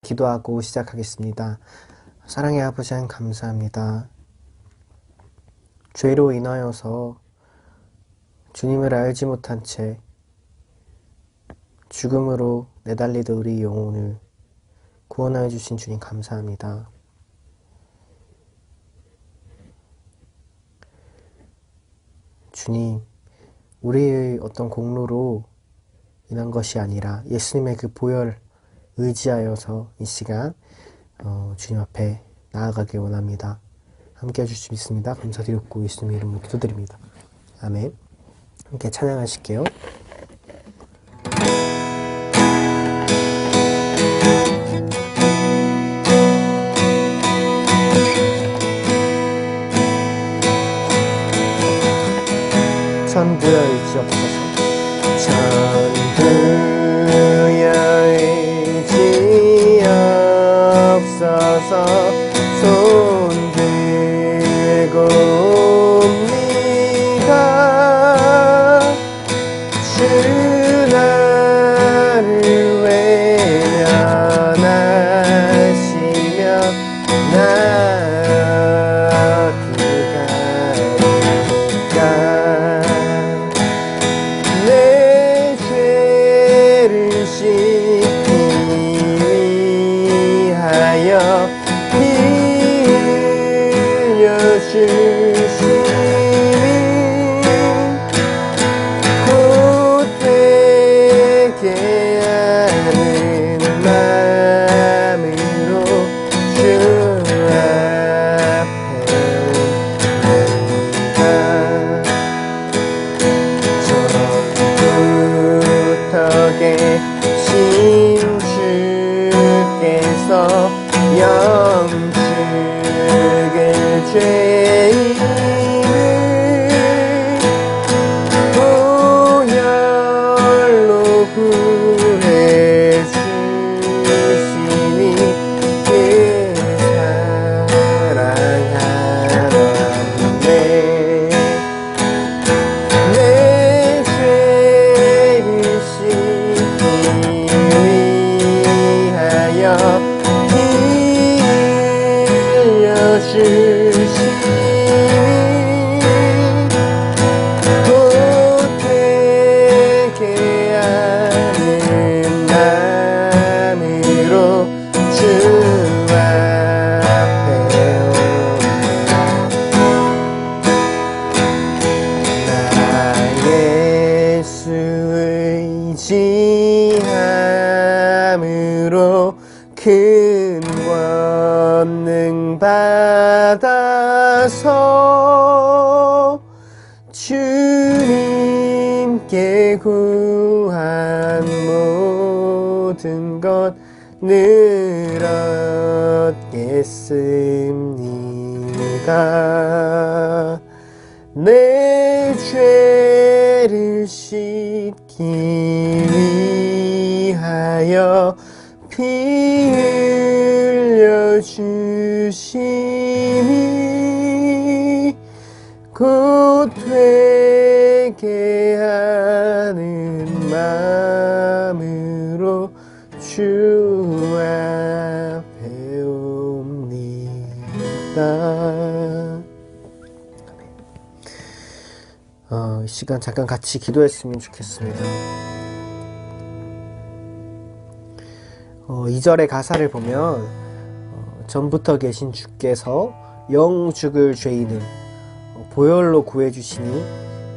기도하고 시작하겠습니다. 사랑의 아버지 하나님 감사합니다. 죄로 인하여서 주님을 알지 못한 채 죽음으로 내달리던 우리 영혼을 구원하여 주신 주님 감사합니다. 주님, 우리의 어떤 공로로 인한 것이 아니라 예수님의 그 보혈 의지하여서 이 시간 주님 앞에 나아가길 원합니다. 함께 해주실 수 믿습니다. 감사드렸고 예수님의 이름으로 기도드립니다. 아멘. 함께 찬양하실게요. 천부여 의지없어서 천부여 의지없어서 손 들고 옵니다. 주 나를 외면하시며 나 영축을 죄인을 보혈로 구해 주시니 그 사랑하는데 내 죄를 씻기 위하여 주시니 보태게 하는 마음으로 주 앞에 옵니다. 나 예수 의지함으로 큰 권능 받아서 주님께 구한 모든 것 늘 얻겠습니다. 내 죄를 씻기 위하여 피 흘려 주시니 곧 되게 하는 마음으로 주 앞에 옵니다. 이 시간 잠깐 같이 기도했으면 좋겠습니다. 2절의 가사를 보면 전부터 계신 주께서 영 죽을 죄인을 보혈로 구해주시니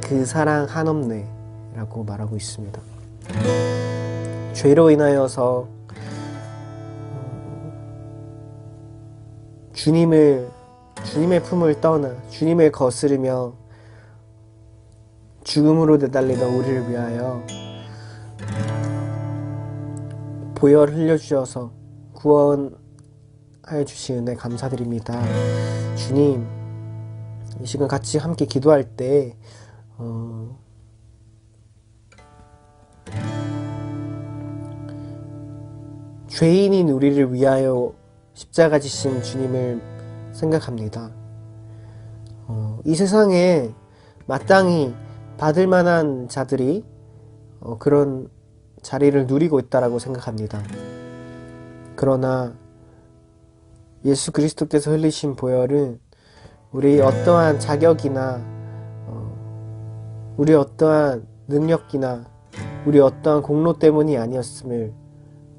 그 사랑 한없네 라고 말하고 있습니다. 죄로 인하여서 주님의 품을 떠나 주님을 거스르며 죽음으로 내달리던 우리를 위하여 보혈 흘려주셔서 구원하여 주신 은혜 감사드립니다. 주님, 이 시간 같이 함께 기도할 때 죄인인 우리를 위하여 십자가 지신 주님을 생각합니다. 이 세상에 마땅히 받을 만한 자들이 그런 자리를 누리고 있다라고 생각합니다. 그러나 예수 그리스도께서 흘리신 보혈은 우리 어떠한 자격이나 우리 어떠한 능력이나 우리 어떠한 공로 때문이 아니었음을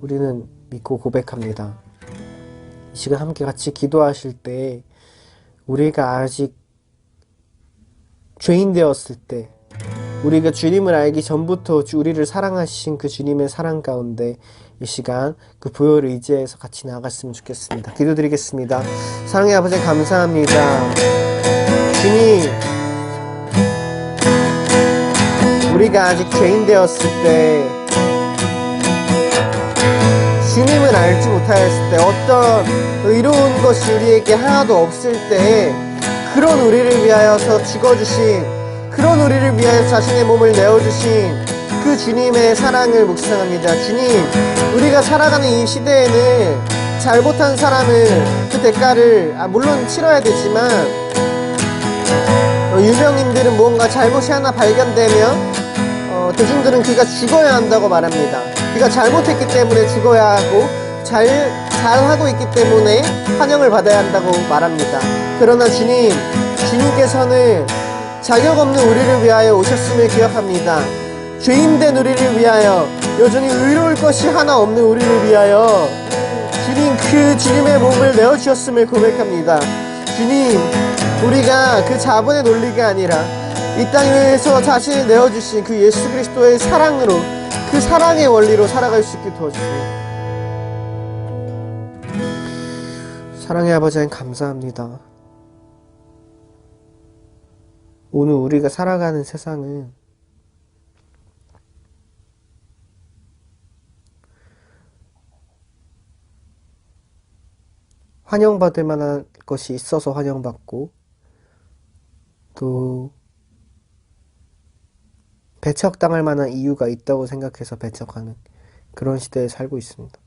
우리는 믿고 고백합니다. 이 시간 함께 같이 기도하실 때 우리가 아직 죄인 되었을 때, 우리가 주님을 알기 전부터 우리를 사랑하신 그 주님의 사랑 가운데 이 시간 그 보혈을 의지해서 같이 나아갔으면 좋겠습니다. 기도드리겠습니다. 사랑의 아버지 감사합니다. 주님, 우리가 아직 죄인 되었을 때, 주님을 알지 못하였을 때, 어떤 의로운 것이 우리에게 하나도 없을 때, 그런 우리를 위하여서 죽어주신, 그런 우리를 위하여 자신의 몸을 내어주신 그 주님의 사랑을 묵상합니다. 주님, 우리가 살아가는 이 시대에는 잘못한 사람을 그 대가를 물론 치러야 되지만 유명인들은 무언가 잘못이 하나 발견되면 대중들은 그가 죽어야 한다고 말합니다. 그가 잘못했기 때문에 죽어야 하고 잘하고 있기 때문에 환영을 받아야 한다고 말합니다. 그러나 주님께서는 자격 없는 우리를 위하여 오셨음을 기억합니다. 죄인된 우리를 위하여, 여전히 의로울 것이 하나 없는 우리를 위하여 주님 그 주님의 몸을 내어주셨음을 고백합니다. 주님, 우리가 그 자본의 논리가 아니라 이 땅 위에서 자신을 내어주신 그 예수 그리스도의 사랑으로, 그 사랑의 원리로 살아갈 수 있게 도와주세요. 사랑의 아버지 하나님 감사합니다. 오늘 우리가 살아가는 세상은 환영받을 만한 것이 있어서 환영받고, 또 배척당할 만한 이유가 있다고 생각해서 배척하는 그런 시대에 살고 있습니다.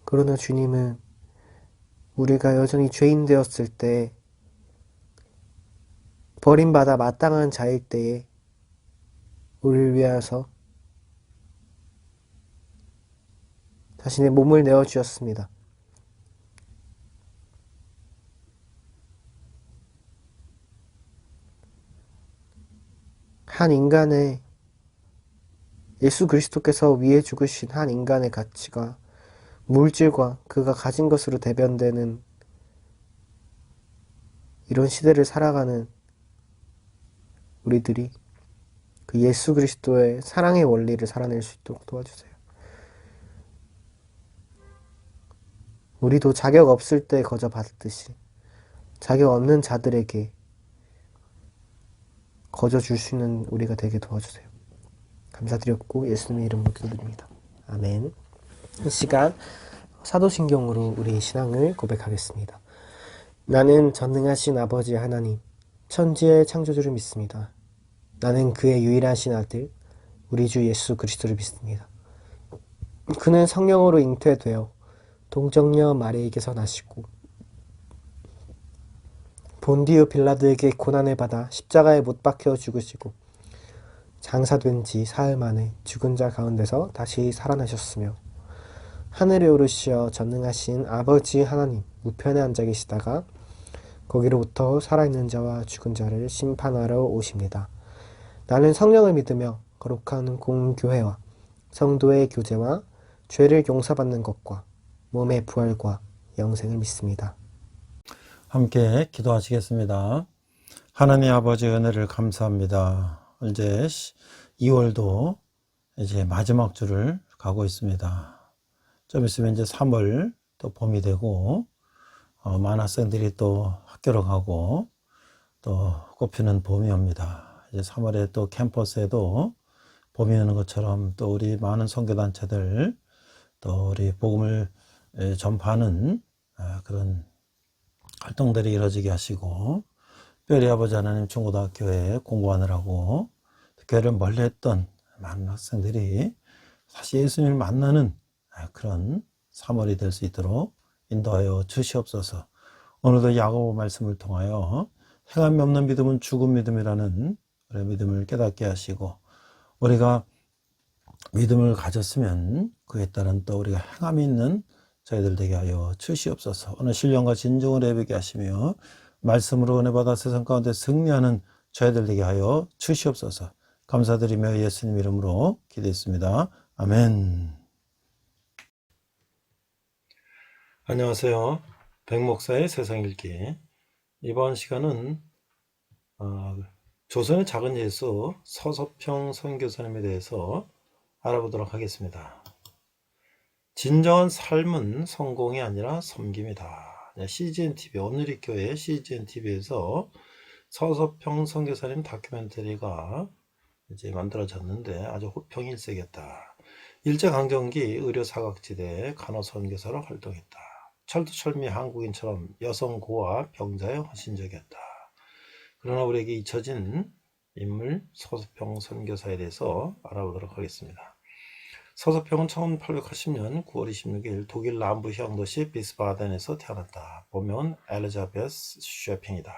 그러나 주님은 우리가 여전히 죄인 되었을 때, 버림받아 마땅한 자일 때에 우리를 위하여서 자신의 몸을 내어주셨습니다. 한 인간의, 예수 그리스도께서 위해 죽으신 한 인간의 가치가 물질과 그가 가진 것으로 대변되는 이런 시대를 살아가는 우리들이 그 예수 그리스도의 사랑의 원리를 살아낼 수 있도록 도와주세요. 우리도 자격 없을 때 거저 받듯이 자격 없는 자들에게 거저 줄 수 있는 우리가 되게 도와주세요. 감사드렸고 예수님의 이름으로 기도드립니다. 아멘. 이 시간 사도신경으로 우리 신앙을 고백하겠습니다. 나는 전능하신 아버지 하나님, 천지의 창조주를 믿습니다. 나는 그의 유일하신 아들, 우리 주 예수 그리스도를 믿습니다. 그는 성령으로 잉태되어 동정녀 마리에게서 나시고 본디오 빌라도에게 고난을 받아 십자가에 못 박혀 죽으시고 장사된 지 사흘 만에 죽은 자 가운데서 다시 살아나셨으며 하늘에 오르시어 전능하신 아버지 하나님 우편에 앉아 계시다가 거기로부터 살아있는 자와 죽은 자를 심판하러 오십니다. 나는 성령을 믿으며 거룩한 공교회와 성도의 교제와 죄를 용서받는 것과 몸의 부활과 영생을 믿습니다. 함께 기도하시겠습니다. 하나님 아버지 은혜를 감사합니다. 이제 2월도 이제 마지막 주를 가고 있습니다. 좀 있으면 이제 3월 또 봄이 되고 많은 학생들이 또 학교로 가고 또 꽃피는 봄이 옵니다. 이제 3월에 또 캠퍼스에도 봄이 오는 것처럼 또 우리 많은 선교단체들 또 우리 복음을 전파하는 그런 활동들이 이루어지게 하시고 특별히 아버지 하나님 중고등학교에 공부하느라고 교회를 멀리했던 많은 학생들이 다시 예수님을 만나는 그런 3월이 될 수 있도록 인도하여 주시옵소서. 오늘도 야고보 말씀을 통하여 행함이 없는 믿음은 죽은 믿음이라는 우리의 믿음을 깨닫게 하시고 우리가 믿음을 가졌으면 그에 따른 또 우리가 행함이 있는 저희들 되게 하여 주시옵소서. 오늘 신령과 진정을 예배게 하시며 말씀으로 은혜 받아 세상 가운데 승리하는 저희들 되게 하여 주시옵소서. 감사드리며 예수님 이름으로 기도했습니다. 아멘. 안녕하세요. 백목사의 세상 읽기. 이번 시간은 조선의 작은 예수 서섭형 선교사님에 대해서 알아보도록 하겠습니다. 진정한 삶은 성공이 아니라 섬김이다. CGNTV, 오늘의 교회 CGNTV에서 서섭형 선교사님 다큐멘터리가 이제 만들어졌는데 아주 호평이 일색이었다. 일제강점기 의료사각지대에 간호선교사로 활동했다. 철두철미 한국인처럼 여성 고아 병자에 헌신적이었다. 그러나 우리에게 잊혀진 인물 서섭형 선교사에 대해서 알아보도록 하겠습니다. 서섭형은 1880년 9월 26일 독일 남부 형도시 비스바덴에서 태어났다. 본명은 엘리자베스 쉐핑이다.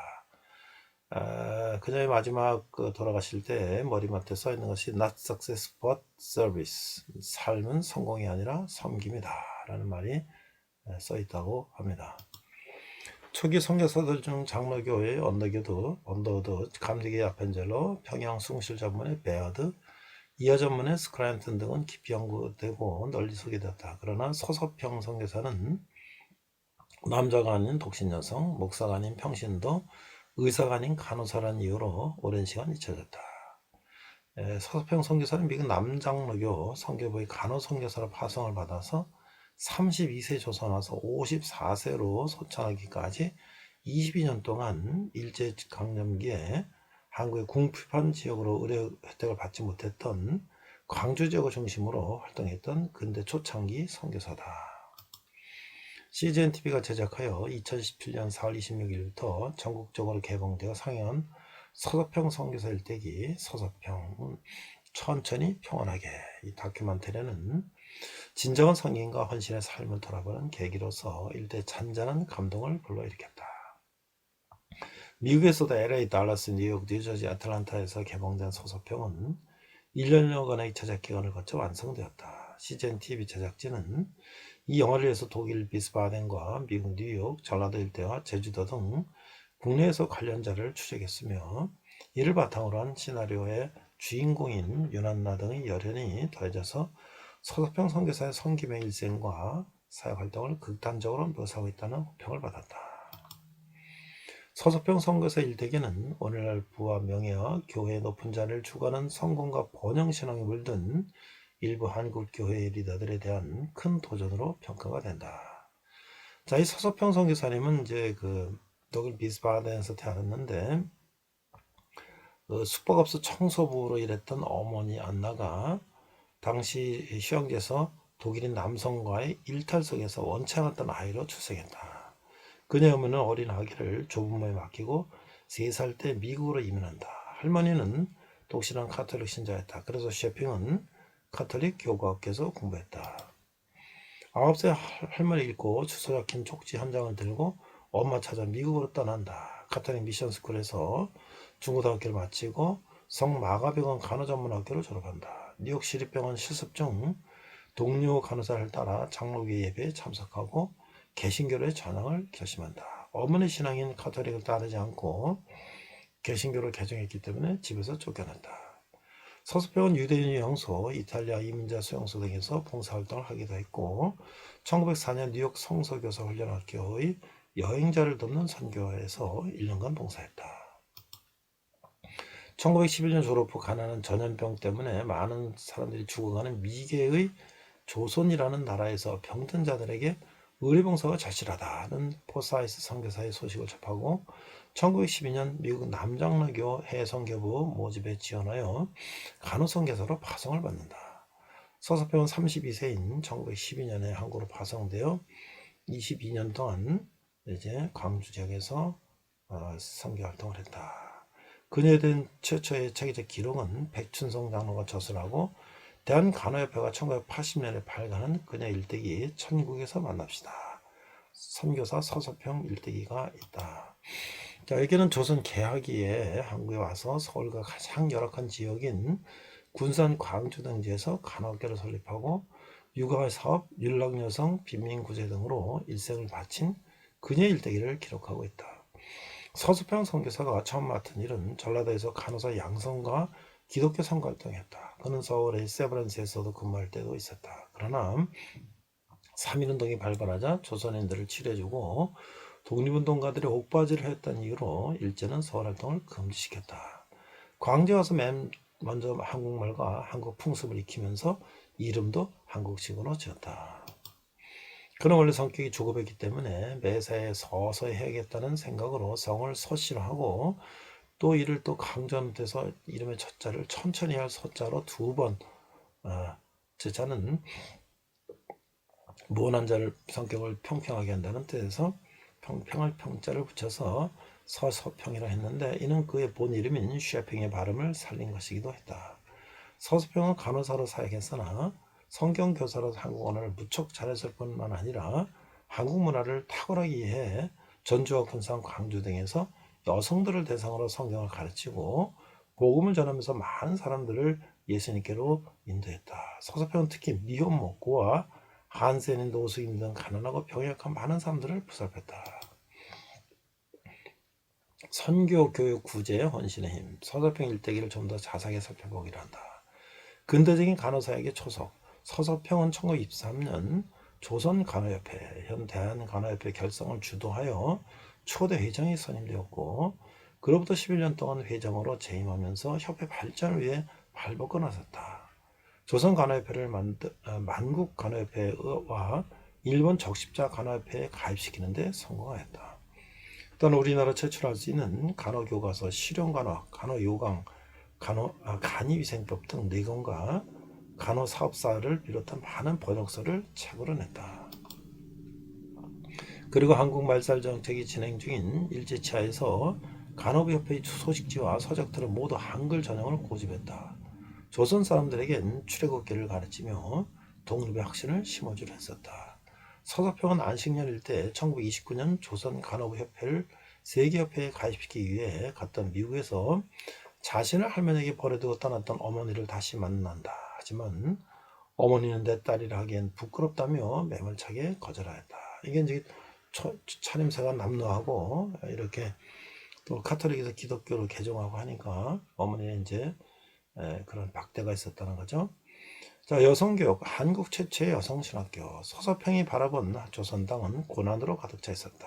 그녀의 마지막 돌아가실 때 머리맡에 써 있는 것이 Not success but service. 삶은 성공이 아니라 섬김이다 라는 말이 써 있다고 합니다. 초기 선교사들 중 장로교회의 언더우드, 감리교의 아펜젤로, 평양 숭실 전문의 베어드, 이하 전문의 스크라이튼 등은 깊이 연구되고 널리 소개되었다. 그러나 서섭형 선교사는 남자가 아닌 독신 여성, 목사가 아닌 평신도, 의사가 아닌 간호사라는 이유로 오랜 시간 잊혀졌다. 서섭형 선교사는 미국 남장로교 선교부의 간호선교사로 파송을 받아서 32세 조선 와서 54세로 소천하기까지 22년 동안 일제강점기에 한국의 궁핍한 지역으로 의료 혜택을 받지 못했던 광주 지역을 중심으로 활동했던 근대 초창기 선교사다. CGNTV가 제작하여 2017년 4월 26일부터 전국적으로 개봉되어 상영한 서섭형 선교사 일대기 서섭형 천천히 평온하게, 이 다큐멘터리는 진정한 성인과 헌신의 삶을 돌아보는 계기로서 일대 잔잔한 감동을 불러일으켰다. 미국에서도 LA, 달라스, 뉴욕, 뉴저지, 애틀란타에서 개봉된 서섭형은 1년여간의 제작 기간을 거쳐 완성되었다. CGNTV 제작진은 이 영화를 위해서 독일 비스바덴과 미국 뉴욕, 전라도 일대와 제주도 등 국내에서 관련자를 추적했으며 이를 바탕으로 한 시나리오의 주인공인 윤한나 등의 열연이 더해져서 서섭형 선교사의 섬김의 일생과 사역활동을 극단적으로 묘사하고 있다는 호평을 받았다. 서섭형 선교사 일대기는 오늘날 부와 명예와 교회의 높은 자리를 추구하는 성공과 번영신앙에 물든 일부 한국 교회의 리더들에 대한 큰 도전으로 평가가 된다. 자, 이 서섭형 선교사님은 이제 독일 비스바덴에서 태어났는데 숙박업소 청소부로 일했던 어머니 안나가 당시 휴양지에서 독일인 남성과의 일탈 속에서 원치 않았던 아이로 출생했다. 그녀의 어머니는 어린 아기를 조부모에 맡기고 3살 때 미국으로 이민한다. 할머니는 독실한 카톨릭 신자였다. 그래서 셰핑은 카톨릭 교과학교에서 공부했다. 9살 할머니 잃고 주소 적힌 쪽지 한 장을 들고 엄마 찾아 미국으로 떠난다. 카톨릭 미션스쿨에서 중고등학교를 마치고 성마가병원 간호전문학교를 졸업한다. 뉴욕 시립병원 실습 중 동료 간호사를 따라 장로교 예배에 참석하고 개신교로의 전향을 결심한다. 어머니 신앙인 카톨릭을 따르지 않고 개신교를 개종했기 때문에 집에서 쫓겨났다. 서섭형은 유대인 영소, 이탈리아 이민자 수용소 등에서 봉사활동을 하기도 했고 1904년 뉴욕 성서교사 훈련학교의 여행자를 돕는 선교회에서 1년간 봉사했다. 1911년 졸업 후 가난한 전염병 때문에 많은 사람들이 죽어가는 미개의 조선이라는 나라에서 병든 자들에게 의료봉사가 절실하다는 포사이스 선교사의 소식을 접하고 1912년 미국 남장로교 해성교부 모집에 지원하여 간호선교사로 파송을 받는다. 서섭형은 32세인 1912년에 한국으로 파송되어 22년 동안 이제 광주 지역에서 선교 활동을 했다. 그녀에 대한 최초의 체계적 기록은 백춘성 장로가 저술하고 대한간호협회가 1980년에 발간한 그녀 일대기 천국에서 만납시다. 선교사 서섭형 일대기가 있다. 자, 여기는 조선 개화기에 한국에 와서 서울과 가장 열악한 지역인 군산 광주 등지에서 간호학교를 설립하고 육아 사업, 윤락여성, 빈민구제 등으로 일생을 바친 그녀의 일대기를 기록하고 있다. 서수평 선교사가 처음 맡은 일은 전라도에서 간호사 양성과 기독교 선거활동을 했다. 그는 서울의 세브란스에서도 근무할 때도 있었다. 그러나 3.1운동이 발발하자 조선인들을 치료해주고 독립운동가들이 옥바지를 했던 이유로 일제는 서울 활동을 금지시켰다. 광주에 와서 맨 먼저 한국말과 한국 풍습을 익히면서 이름도 한국식으로 지었다. 그는 원래 성격이 조급했기 때문에 매사에 서서히 해야겠다는 생각으로 성을 서씨로 하고 또 이를 또 강조돼서 이름의 첫 자를 천천히 할 서자로 두번 제 자는 무언한 자를 성격을 평평하게 한다는 뜻에서 평평할 평자를 붙여서 서서평이라 했는데 이는 그의 본 이름인 쉐팽의 발음을 살린 것이기도 했다. 서수평은 간호사로 사역했으나 성경교사로 한국 언어를 무척 잘했을 뿐만 아니라 한국 문화를 탁월하게 이해해 전주와 군산, 광주 등에서 여성들을 대상으로 성경을 가르치고 복음을 전하면서 많은 사람들을 예수님께로 인도했다. 서수평은 특히 미혼모고와 한센인 노숙인 등 가난하고 병약한 많은 사람들을 보살폈다. 선교, 교육, 구제, 헌신의 힘, 서서평 일대기를 좀 더 자세하게 살펴보기로 한다. 근대적인 간호사에게 초석, 서서평은 1923년 조선간호협회, 현 대한간호협회 결성을 주도하여 초대 회장이 선임되었고 그로부터 11년 동안 회장으로 재임하면서 협회 발전을 위해 발벗고 나섰다. 조선간호협회를 만국간호협회와 일본 적십자간호협회에 가입시키는 데 성공하였다. 또한 우리나라 최초로 할 수 있는 간호교과서, 실용간호, 간호요강, 간이위생법 등 4권과 간호사업사를 비롯한 많은 번역서를 책으로 냈다. 그리고 한국말살정책이 진행 중인 일제치하에서 간호부협회의 소식지와 서적들을 모두 한글 전형을 고집했다. 조선 사람들에겐 출애굽기를 가르치며 독립의 확신을 심어주려 했었다. 서서평은 안식년 일때 1929년 조선 간호부협회를 세계협회에 가입시키기 위해 갔던 미국에서 자신을 할머니에게 버려두고 떠났던 어머니를 다시 만난다. 하지만 어머니는 내 딸이라 하기엔 부끄럽다며 매몰차게 거절하였다. 이게 이제 차림새가 남루하고 이렇게 또 카톨릭에서 기독교로 개종하고 하니까 어머니는 이제 그런 박대가 있었다는 거죠. 자, 여성교육, 한국 최초의 여성신학교. 서서평이 바라본 조선 땅은 고난으로 가득 차 있었다.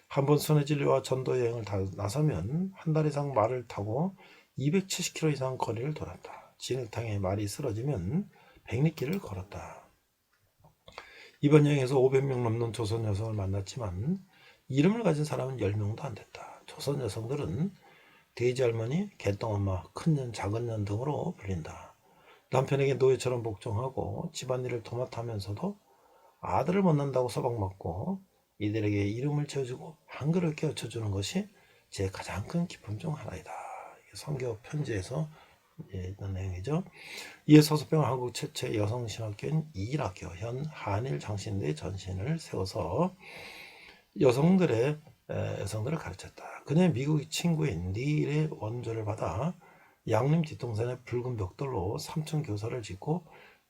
한번 순회진료와 전도여행을 나서면 한 달 이상 말을 타고 270km 이상 거리를 돌았다. 진흙탕에 말이 쓰러지면 100리길을 걸었다. 이번 여행에서 500명 넘는 조선 여성을 만났지만 이름을 가진 사람은 10명도 안 됐다. 조선 여성들은 돼지할머니, 개똥엄마, 큰년, 작은년 등으로 불린다. 남편에게 노예처럼 복종하고 집안일을 도맡아 하면서도 아들을 못 낳는다고 서방맞고 이들에게 이름을 지어주고 한글을 깨우쳐주는 것이 제 가장 큰 기쁨 중 하나이다. 성교 편지에서 있는 내용이죠. 이에 서서평은 한국 최초의 여성신학교인 이일학교, 현 한일장신대 전신을 세워서 여성들을 가르쳤다. 그녀의 미국 친구인 닐의 원조를 받아 양림 뒷동산의 붉은 벽돌로 삼층 교사를 짓고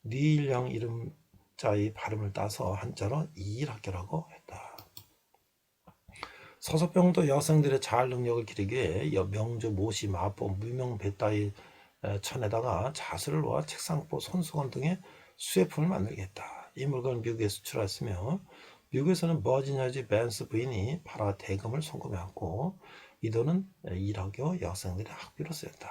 닐양 이름자의 발음을 따서 한자로 이일학교라고 했다. 서서평도 여성들의 자활 능력을 기르기 위해 명조, 모시, 마포, 무명, 배따의 천에다가 자수를 놓아 책상포, 손수건 등의 수혜품을 만들겠다. 이 물건을 미국에 수출했으며 미국에서는 버지니아주 벤스 부인이 팔아 대금을 송금해왔고 이 돈은 일학교 여성들의 학비로 쓰였다.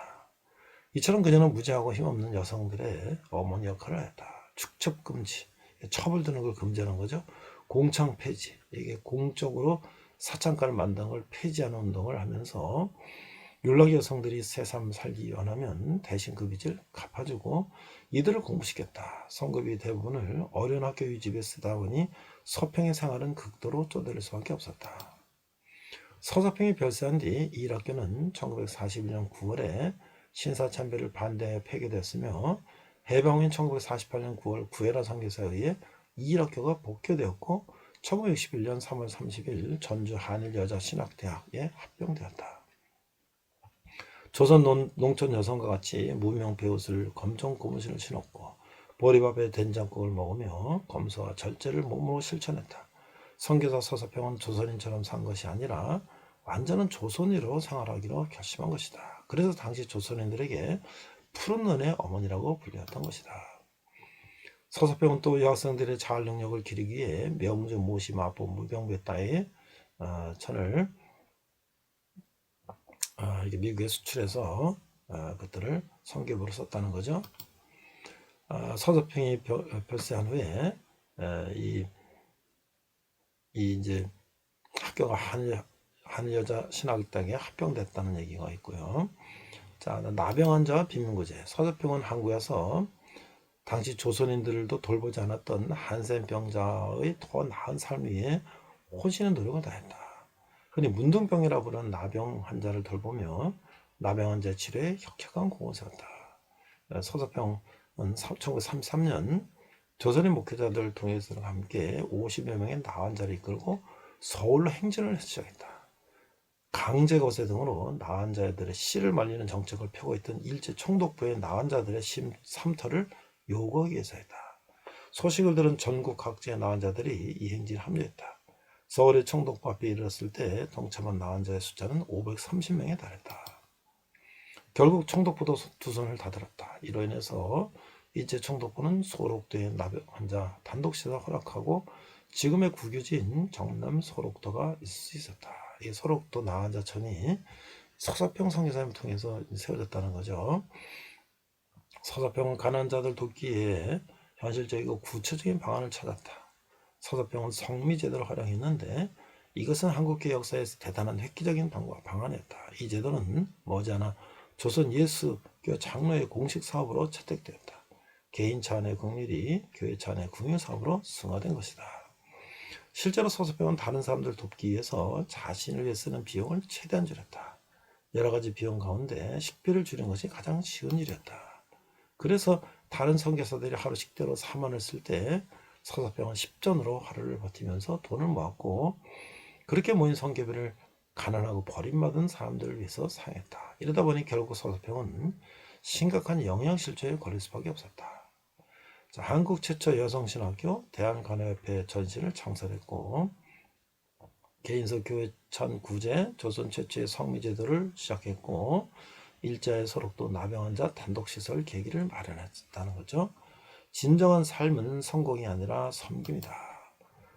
이처럼 그녀는 무지하고 힘없는 여성들의 어머니 역할을 했다. 축첩 금지, 첩을 두는 걸 금지하는 거죠. 공창 폐지, 이게 공적으로 사창가를 만든 걸 폐지하는 운동을 하면서 윤락 여성들이 새삼 살기 원하면 대신 그 빚을 갚아주고 이들을 공부시켰다. 성급이 대부분을 어려운 학교 유지비에 쓰다 보니 서평의 생활은 극도로 쪼들릴 수밖에 없었다. 서서평이 별세한 뒤 이 학교는 1941년 9월에 신사참배를 반대해 폐교됐으며 해방 후인 1948년 9월 구애라 선교사에 의해 이 학교가 복교되었고 1961년 3월 30일 전주 한일여자신학대학에 합병되었다. 조선 농촌 여성과 같이 무명 배옷을 검정 고무신을 신었고 보리밥에 된장국을 먹으며 검소와 절제를 몸으로 실천했다. 선교사 서서평은 조선인처럼 산 것이 아니라 완전한 조선인으로 생활하기로 결심한 것이다. 그래서 당시 조선인들에게 푸른 눈의 어머니라고 불렸던 것이다. 서서평은 또 여학생들의 자활 능력을 기르기 위해 명주, 모시, 마포, 무병배 따위 천을 이게 미국에 수출해서 그것들을 선교부로 썼다는 거죠. 서서평이 별세한 후에 이제 학교가 한 여자 신학당에 합병됐다는 얘기가 있고요. 자, 나병환자와 빈민구제. 서서평은 한국에서 당시 조선인들도 돌보지 않았던 한센병자의 더 나은 삶을 위해 혼신의 노력을 다했다. 흔히 문둥병이라 부르는 나병 환자를 돌보며 나병 환자 치료에 혁혁한 공을 세웠다. 서서평은 1933년 조선인 목회자들 동해서와 함께 50여 명의 나환자를 이끌고 서울로 행진을 시작했다. 강제거세 등으로 나환자들의 씨를 말리는 정책을 펴고 있던 일제 총독부의 나환자들의 삼터를 요구하기 위해서였다. 소식을 들은 전국 각지의 나환자들이 이 행진에 합류했다. 서울의 총독부 앞에 이르렀을 때 동참한 나환자의 숫자는 530명에 달했다. 결국 총독부도 두 손을 다 들었다. 이로 인해서 일제 총독부는 소록도의 나병 환자 단독시설 허락하고 지금의 국유지인 정남 소록도가 있을 수 있었다. 이 소록도 나환자천이 서서평 선교사님을 통해서 세워졌다는 거죠. 서서평은 가난한 자들 돕기에 현실적이고 구체적인 방안을 찾았다. 서서평은 성미제도를 활용했는데 이것은 한국교 역사에서 대단한 획기적인 방안이었다. 이 제도는 머지않아 조선 예수교 장로의 공식 사업으로 채택되었다. 개인 차원의 긍휼이 교회 차원의 긍휼 사업으로 승화된 것이다. 실제로 서서평은 다른 사람들 돕기 위해서 자신을 위해 쓰는 비용을 최대한 줄였다. 여러 가지 비용 가운데 식비를 줄인 것이 가장 쉬운 일이었다. 그래서 다른 선교사들이 하루 식대로 4만을 쓸 때 서서평은 10전으로 하루를 버티면서 돈을 모았고 그렇게 모인 선교비를 가난하고 버림받은 사람들을 위해서 사용했다. 이러다 보니 결국 서서평은 심각한 영양실조에 걸릴 수밖에 없었다. 자, 한국 최초 여성신학교 대한간호협회 전신을 창설했고 개인서 교회찬 구제 조선 최초의 성미제도를 시작했고 일자의 소록도 나병환자 단독시설 계기를 마련했다는 거죠. 진정한 삶은 성공이 아니라 섬김이다.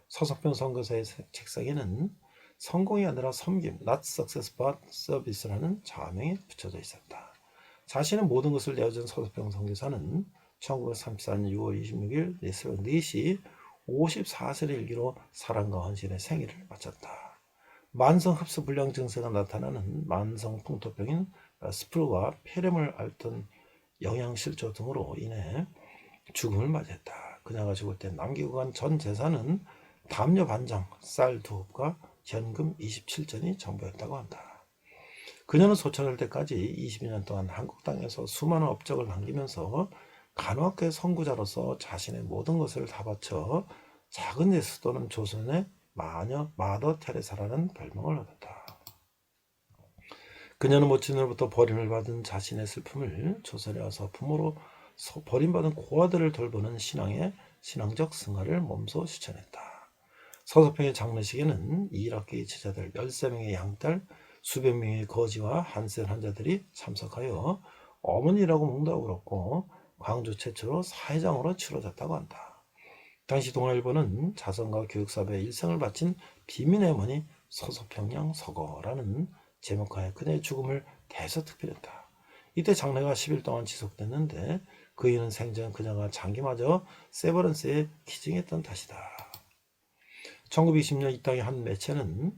서석평 선교사의 책상에는 성공이 아니라 섬김, not success but service라는 좌명이 붙여져 있었다. 자신의 모든 것을 내어준 서석평 선교사는 1934년 6월 26일 새벽 4시 54세의 일기로 사랑과 헌신의 생일을 마쳤다. 만성 흡수 불량 증세가 나타나는 만성 풍토병인 스프루와 폐렴을 앓던 영양실조 등으로 인해 죽음을 맞이했다. 그녀가 죽을 때 남기고 간 전 재산은 담요 반장, 쌀 2홉과 현금 27전이 전부였다고 한다. 그녀는 소천할 때까지 20년 동안 한국 땅에서 수많은 업적을 남기면서 간호학교의 선구자로서 자신의 모든 것을 다 바쳐 작은 예수 또는 조선의 마녀 마더 테레사라는 별명을 얻었다. 그녀는 모친으로부터 버림을 받은 자신의 슬픔을 조선에 와서 부모로 버림받은 고아들을 돌보는 신앙적 승화를 몸소 실천했다. 서서평의 장례식에는 2학기의 제자들 13명의 양딸, 수백 명의 거지와 한센 환자들이 참석하여 어머니라고 몽다고 그렇고 광주 최초로 사회장으로 치러졌다고 한다. 당시 동아일보는 자선과 교육사업에 일생을 바친 비민의 어머니 서서평양 서거라는 제목하에 그녀의 죽음을 대서특필했다. 이때 장례가 10일 동안 지속됐는데 그 이유는 생전 그녀가 장기마저 세버런스에 기증했던 탓이다. 1920년 이 땅의 한 매체는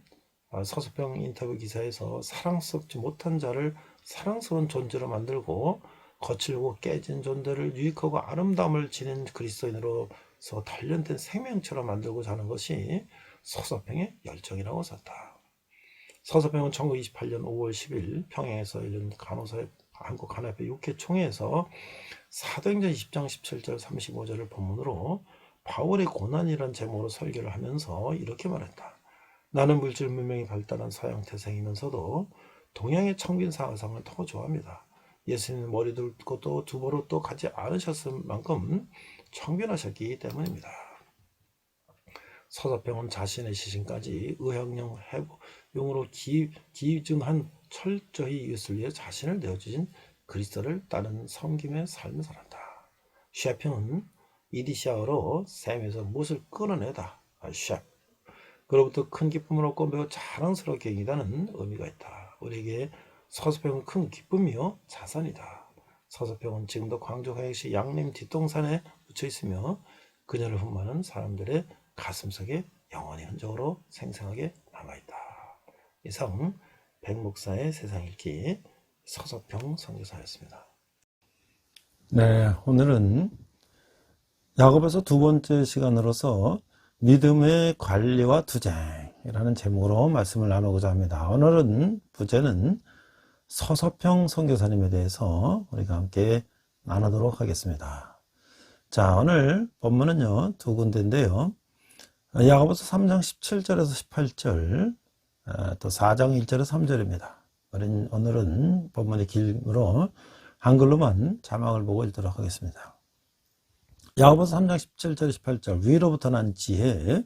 서서평 인터뷰 기사에서 사랑스럽지 못한 자를 사랑스러운 존재로 만들고 거칠고 깨진 존재를 유익하고 아름다움을 지닌 그리스도인으로서 단련된 생명처럼 만들고자 하는 것이 서서평의 열정이라고 썼다. 서서평은 1928년 5월 10일 평양에서 열린 한국 간호협회 6회 총회에서 사도행전 20장 17절 35절을 본문으로 바울의 고난이라는 제목으로 설교를 하면서 이렇게 말했다. 나는 물질 문명이 발달한 서양 태생이면서도 동양의 청빈 사상을 더 좋아합니다. 예수님 머리도 또 두부로 또 가지 않으셨을 만큼 청빈하셨기 때문입니다. 서서평은 자신의 시신까지 의학용 해부용으로 기준한 철저히 이웃을 위해 자신을 내어주신 그리스도를 따르는 섬김의 삶을 살았다. 셰프는 이디시아어로 샘에서 못을 끌어내다. 셰프. 그로부터 큰 기쁨을 얻고 매우 자랑스럽게 여기다는 의미가 있다. 우리에게 서서평은 큰 기쁨이요 자산이다. 서서평은 지금도 광주 광역시 양림 뒷동산에 묻혀 있으며 그녀를 흠모하는 사람들의 가슴속에 영원히 흔적으로 생생하게 남아있다. 이상 백목사의 세상 읽기 서서평 선교사였습니다. 네, 오늘은 야고보서 두 번째 시간으로서 믿음의 관리와 투쟁이라는 제목으로 말씀을 나누고자 합니다. 오늘은 부제는 서서평 선교사님에 대해서 우리가 함께 나누도록 하겠습니다. 자, 오늘 본문은요 두 군데인데요. 야고보서 3장 17절에서 18절, 또 4장 1절에서 3절입니다. 오늘은 본문의 길므로 한글로만 자막을 보고 읽도록 하겠습니다. 야고보서 3장 17절 18절 위로부터 난 지혜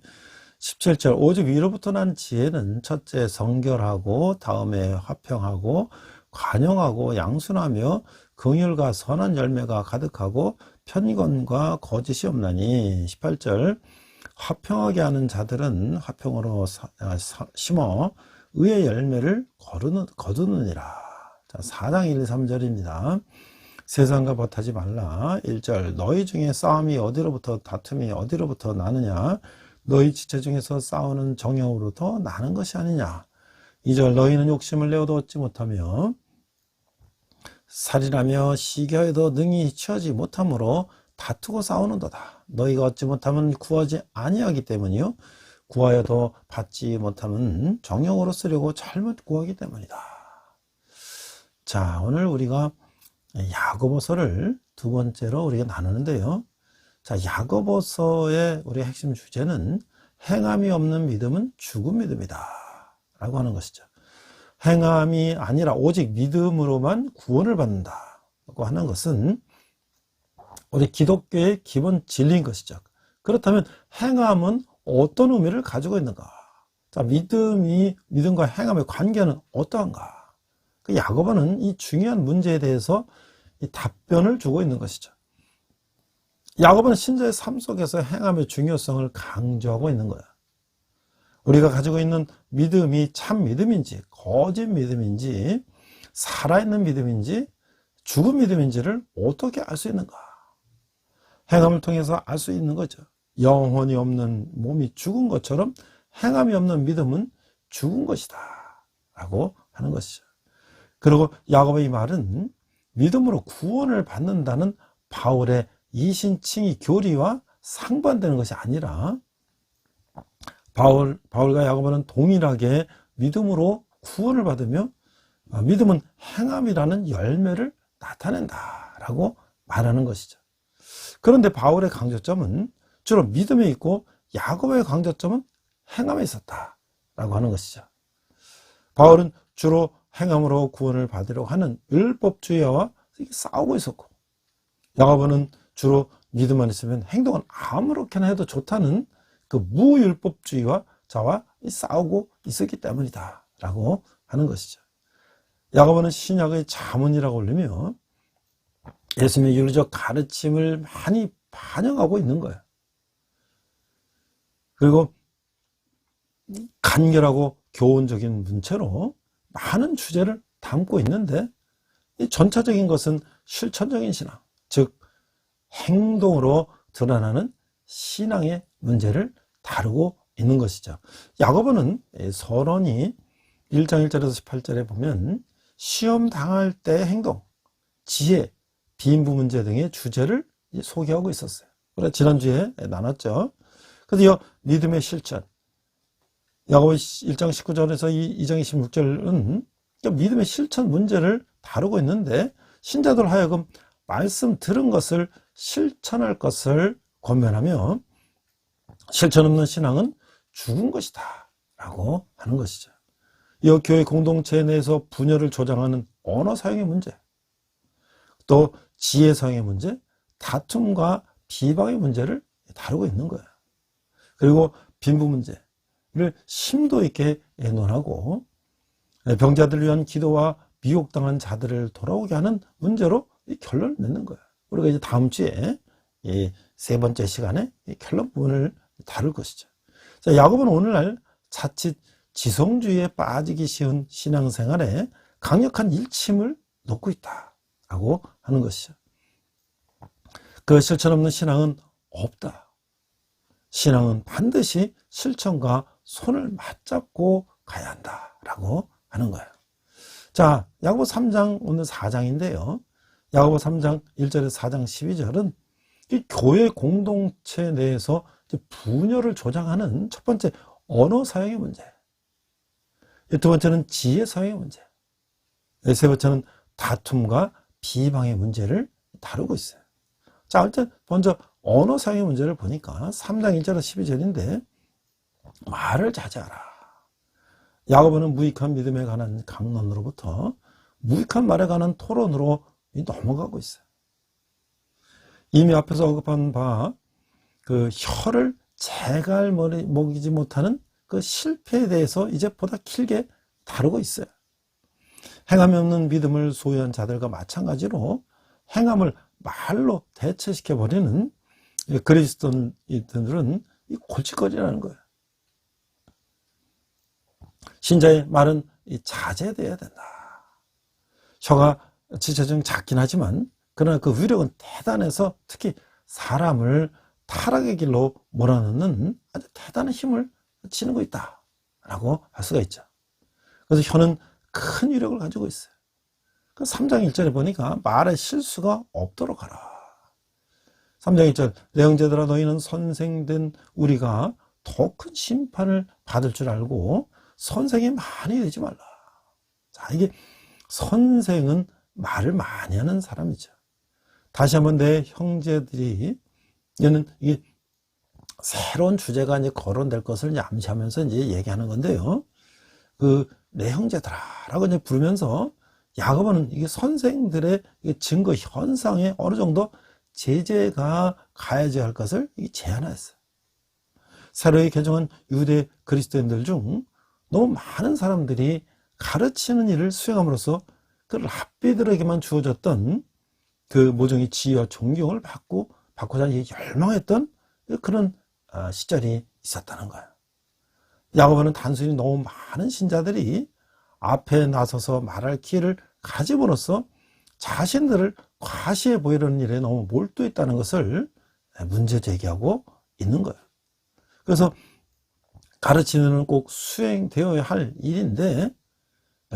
17절 오직 위로부터 난 지혜는 첫째 성결하고 다음에 화평하고 관용하고 양순하며 긍휼과 선한 열매가 가득하고 편견과 거짓이 없나니 18절 화평하게 하는 자들은 화평으로 심어 의의 열매를 거두느니라. 자, 4장 1, 3절입니다. 세상과 버타지 말라. 1절 너희 중에 싸움이 어디로부터 다툼이 어디로부터 나느냐 너희 지체 중에서 싸우는 정형으로부터 나는 것이 아니냐. 2절 너희는 욕심을 내어도 얻지 못하며 살인하며 시기하여도 능히 취하지 못함으로 다투고 싸우는도다. 너희가 얻지 못하면 구하지 아니하기 때문이요 구하여도 받지 못하면 정형으로 쓰려고 잘못 구하기 때문이다. 자, 오늘 우리가 야고보서를 두 번째로 우리가 나누는데요. 자, 야고보서의 우리 핵심 주제는 행함이 없는 믿음은 죽은 믿음이다 라고 하는 것이죠. 행함이 아니라 오직 믿음으로만 구원을 받는다 라고 하는 것은 우리 기독교의 기본 진리인 것이죠. 그렇다면 행함은 어떤 의미를 가지고 있는가? 자, 믿음과 행함의 관계는 어떠한가? 그 야고보는 이 중요한 문제에 대해서 이 답변을 주고 있는 것이죠. 야고보는 신자의 삶 속에서 행함의 중요성을 강조하고 있는 거야. 우리가 가지고 있는 믿음이 참 믿음인지 거짓 믿음인지 살아있는 믿음인지 죽은 믿음인지를 어떻게 알 수 있는가? 행함을 통해서 알 수 있는 거죠. 영혼이 없는 몸이 죽은 것처럼 행함이 없는 믿음은 죽은 것이다 라고 하는 것이죠. 그리고 야고보의 이 말은 믿음으로 구원을 받는다는 바울의 이신칭의 교리와 상반되는 것이 아니라 바울과 야고보는 동일하게 믿음으로 구원을 받으며 믿음은 행함이라는 열매를 나타낸다 라고 말하는 것이죠. 그런데 바울의 강조점은 주로 믿음에 있고 야고보의 강조점은 행함에 있었다 라고 하는 것이죠. 바울은 주로 행함으로 구원을 받으려고 하는 율법주의와 싸우고 있었고 야고보는 주로 믿음만 있으면 행동은 아무렇게나 해도 좋다는 그 무율법주의와 자와 싸우고 있었기 때문이다 라고 하는 것이죠. 야고보는 신약의 자문이라고 불리며 예수님의 윤리적 가르침을 많이 반영하고 있는 거예요. 그리고 간결하고 교훈적인 문체로 많은 주제를 담고 있는데 이 전체적인 것은 실천적인 신앙, 즉 행동으로 드러나는 신앙의 문제를 다루고 있는 것이죠. 야고보는 서론이 1장 1절에서 18절에 보면 시험 당할 때의 행동, 지혜, 비인부 문제 등의 주제를 소개하고 있었어요. 그래 지난주에 나눴죠. 그래서 믿음의 실천, 야고보 1장 19절에서 2장 26절은 믿음의 실천 문제를 다루고 있는데 신자들 하여금 말씀 들은 것을 실천할 것을 권면하며 실천 없는 신앙은 죽은 것이다 라고 하는 것이죠. 이 교회 공동체 내에서 분열을 조장하는 언어 사용의 문제, 또 지혜성의 문제, 다툼과 비방의 문제를 다루고 있는 거예요. 그리고 빈부 문제를 심도 있게 논하고 병자들을 위한 기도와 미혹당한 자들을 돌아오게 하는 문제로 결론을 맺는 거예요. 우리가 이제 다음 주에 이 세 번째 시간에 이 결론 부분을 다룰 것이죠. 자, 야곱은 오늘날 자칫 지성주의에 빠지기 쉬운 신앙생활에 강력한 일침을 놓고 있다라고 하는 것이죠. 그 실천 없는 신앙은 없다. 신앙은 반드시 실천과 손을 맞잡고 가야 한다라고 하는 거예요. 자, 야고보 3장 오늘 4장인데요. 야고보 3장 1절에서 4장 12절은 이 교회 공동체 내에서 분열을 조장하는 첫 번째 언어 사용의 문제, 두 번째는 지혜 사용의 문제, 세 번째는 다툼과 비방의 문제를 다루고 있어요. 자, 일단 먼저 언어 사용의 문제를 보니까 3장 1절에서 12절인데 말을 자제하라. 야고보는 무익한 믿음에 관한 강론으로부터 무익한 말에 관한 토론으로 넘어가고 있어요. 이미 앞에서 언급한 바 그 혀를 재갈 먹이지 못하는 그 실패에 대해서 이제 보다 길게 다루고 있어요. 행함이 없는 믿음을 소유한 자들과 마찬가지로 행함을 말로 대체시켜버리는 그리스도인들은 이 골칫거리라는 거예요. 신자의 말은 자제돼야 된다. 혀가 지체적으로 작긴 하지만 그러나 그 위력은 대단해서 특히 사람을 타락의 길로 몰아넣는 아주 대단한 힘을 지니고 있다라고 할 수가 있죠. 그래서 혀는 큰 위력을 가지고 있어요. 그 3장 1절에 보니까 말에 실수가 없도록 하라. 3장 1절, 내 형제들아 너희는 선생된 우리가 더 큰 심판을 받을 줄 알고 선생이 많이 되지 말라. 자, 이게 선생은 말을 많이 하는 사람이죠. 다시 한번 내 형제들이 이는 이게 새로운 주제가 이제 거론될 것을 이제 암시하면서 이제 얘기하는 건데요. 그 내 형제들아라고 이제 부르면서 야고보는 이게 선생들의 증거 현상에 어느 정도 제재가 가해져야 할 것을 제안했어요. 새로이 개종한 유대 그리스도인들 중 너무 많은 사람들이 가르치는 일을 수행함으로써 그 랍비들에게만 주어졌던 그 모종의 지혜와 존경을 받고자 열망했던 그런 시절이 있었다는 거예요. 야고보는 단순히 너무 많은 신자들이 앞에 나서서 말할 기회를 가짐으로써 자신들을 과시해 보이려는 일에 너무 몰두했다는 것을 문제 제기하고 있는 거예요. 그래서 가르치는 일은 꼭 수행되어야 할 일인데,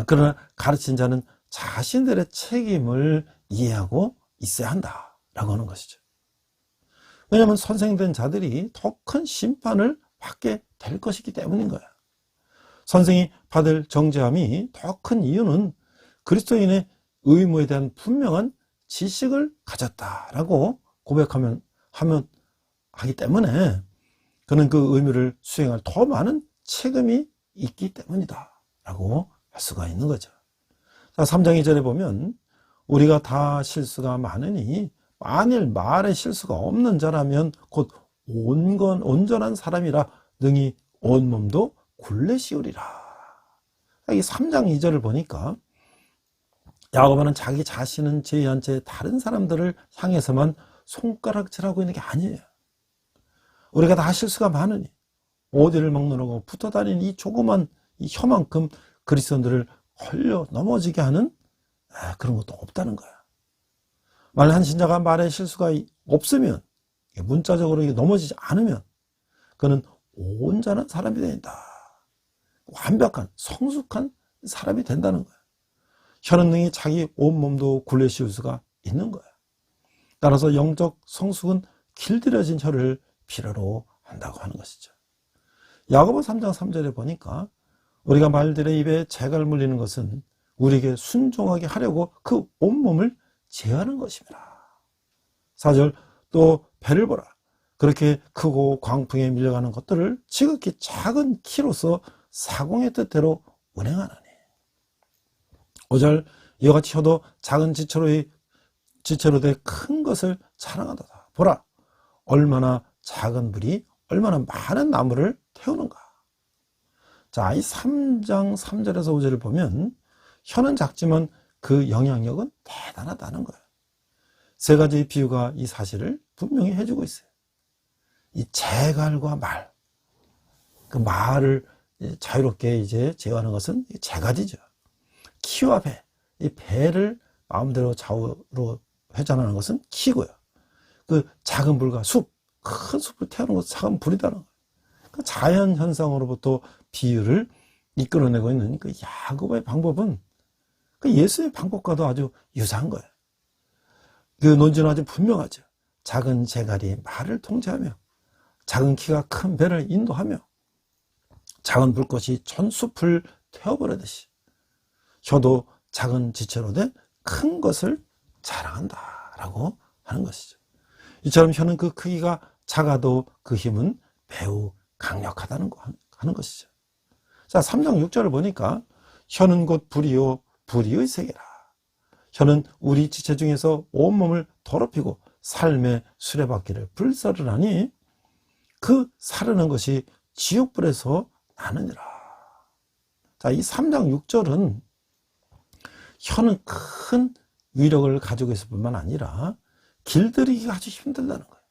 그러나 가르친 자는 자신들의 책임을 이해하고 있어야 한다라고 하는 것이죠. 왜냐하면 선생된 자들이 더 큰 심판을 받게 될 것이기 때문인 거예요. 선생이 받을 정죄함이 더 큰 이유는 그리스도인의 의무에 대한 분명한 지식을 가졌다라고 하기 때문에 그는 그 의무를 수행할 더 많은 책임이 있기 때문이다 라고 할 수가 있는 거죠. 자, 3장 2절에 보면 우리가 다 실수가 많으니 만일 말에 실수가 없는 자라면 곧 온전한 사람이라 능히 온몸도 굴레시우리라. 이 3장 2절을 보니까 야고보는 자기 자신은 제외한 채 다른 사람들을 향해서만 손가락질하고 있는 게 아니에요. 우리가 다 실수가 많으니 어디를 막론하고 붙어다니는 이 조그만 이 혀만큼 그리스도인들을 헐려 넘어지게 하는 그런 것도 없다는 거야. 만약 한 신자가 말에 실수가 없으면, 문자적으로 넘어지지 않으면 그는 온전한 사람이 된다. 완벽한 성숙한 사람이 된다는 거야. 혀는 능히 자기 온몸도 굴레씌울 수가 있는 거야. 따라서 영적 성숙은 길들여진 혀를 필요로 한다고 하는 것이죠. 야고보 3장 3절에 보니까 우리가 말들의 입에 재갈 물리는 것은 우리에게 순종하게 하려고 그 온몸을 제하는 것입니다. 4절, 또 배를 보라. 그렇게 크고 광풍에 밀려가는 것들을 지극히 작은 키로서 사공의 뜻대로 운행하느니. 5절, 이와 같이 혀도 작은 지체로의 지체로 돼 큰 것을 자랑하도다. 보라, 얼마나 작은 불이 얼마나 많은 나무를 태우는가. 자, 이 3장 3절에서 5절을 보면 혀는 작지만 그 영향력은 대단하다는 거예요. 세 가지의 비유가 이 사실을 분명히 해주고 있어요. 이 재갈과 말, 그 말을 자유롭게 이제 제어하는 것은 재 가지죠. 키와 배, 이 배를 마음대로 좌우로 회전하는 것은 키고요. 그 작은 불과 숲, 큰 숲을 태우는 것은 작은 불이라는 거예요. 그 자연 현상으로부터 비유를 이끌어내고 있는 그 야곱의 방법은 그 예수의 방법과도 아주 유사한 거예요. 그 논지는 아주 분명하죠. 작은 재갈이 말을 통제하며 작은 키가 큰 배를 인도하며 작은 불꽃이 전 숲을 태워버리듯이 혀도 작은 지체로 된 큰 것을 자랑한다라고 하는 것이죠. 이처럼 혀는 그 크기가 작아도 그 힘은 매우 강력하다는 거 하는 것이죠. 자, 3장 6절을 보니까 혀는 곧 불이요 불의의 세계라. 혀는 우리 지체 중에서 온몸을 더럽히고 삶의 수레바퀴를 불사르나니 그 사르는 것이 지옥불에서 나느니라. 자, 이 3장 6절은 혀는 큰 위력을 가지고 있을 뿐만 아니라 길들이기가 아주 힘들다는 거예요.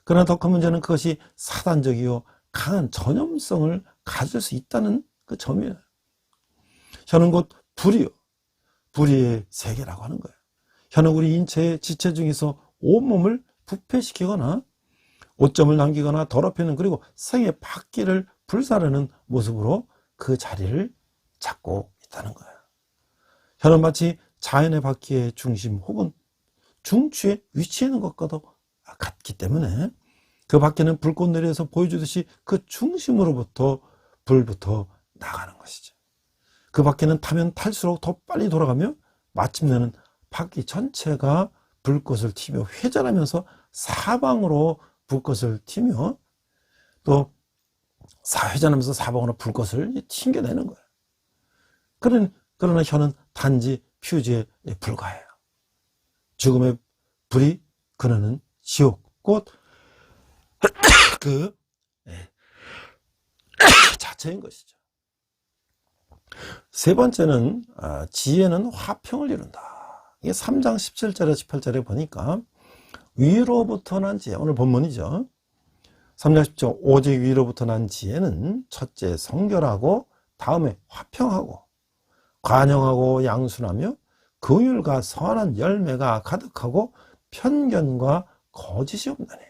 그러나 더 큰 문제는 그것이 사단적이요 강한 전염성을 가질 수 있다는 그 점이에요. 혀는 곧 불이요 불의의 세계라고 하는 거예요. 혀는 우리 인체의 지체 중에서 온몸을 부패시키거나 오점을 남기거나 더럽히는, 그리고 생의 바퀴를 불사르는 모습으로 그 자리를 잡고 있다는 거예요. 혀는 마치 자연의 바퀴의 중심 혹은 중추에 위치해 있는 것과도 같기 때문에 그 바퀴는 불꽃 내리에서 보여주듯이 그 중심으로부터 불부터 나가는 것이죠. 그 바퀴는 타면 탈수록 더 빨리 돌아가며 마침내는 바퀴 전체가 불꽃을 튀며 회전하면서 사방으로 불꽃을 튀며 또 회전하면서 사방으로 불꽃을 튕겨내는 거예요. 그러나 혀는 단지 퓨즈에 불과해요. 죽음의 불이 그는 지옥, 곧 그 자체인 것이죠. 세 번째는 지혜는 화평을 이룬다. 이게 3장 17절에 18절에 보니까 위로부터 난 지혜, 오늘 본문이죠. 3장 10절, 오직 위로부터 난 지혜는 첫째 성결하고 다음에 화평하고 관용하고 양순하며 긍휼과 선한 열매가 가득하고 편견과 거짓이 없나니.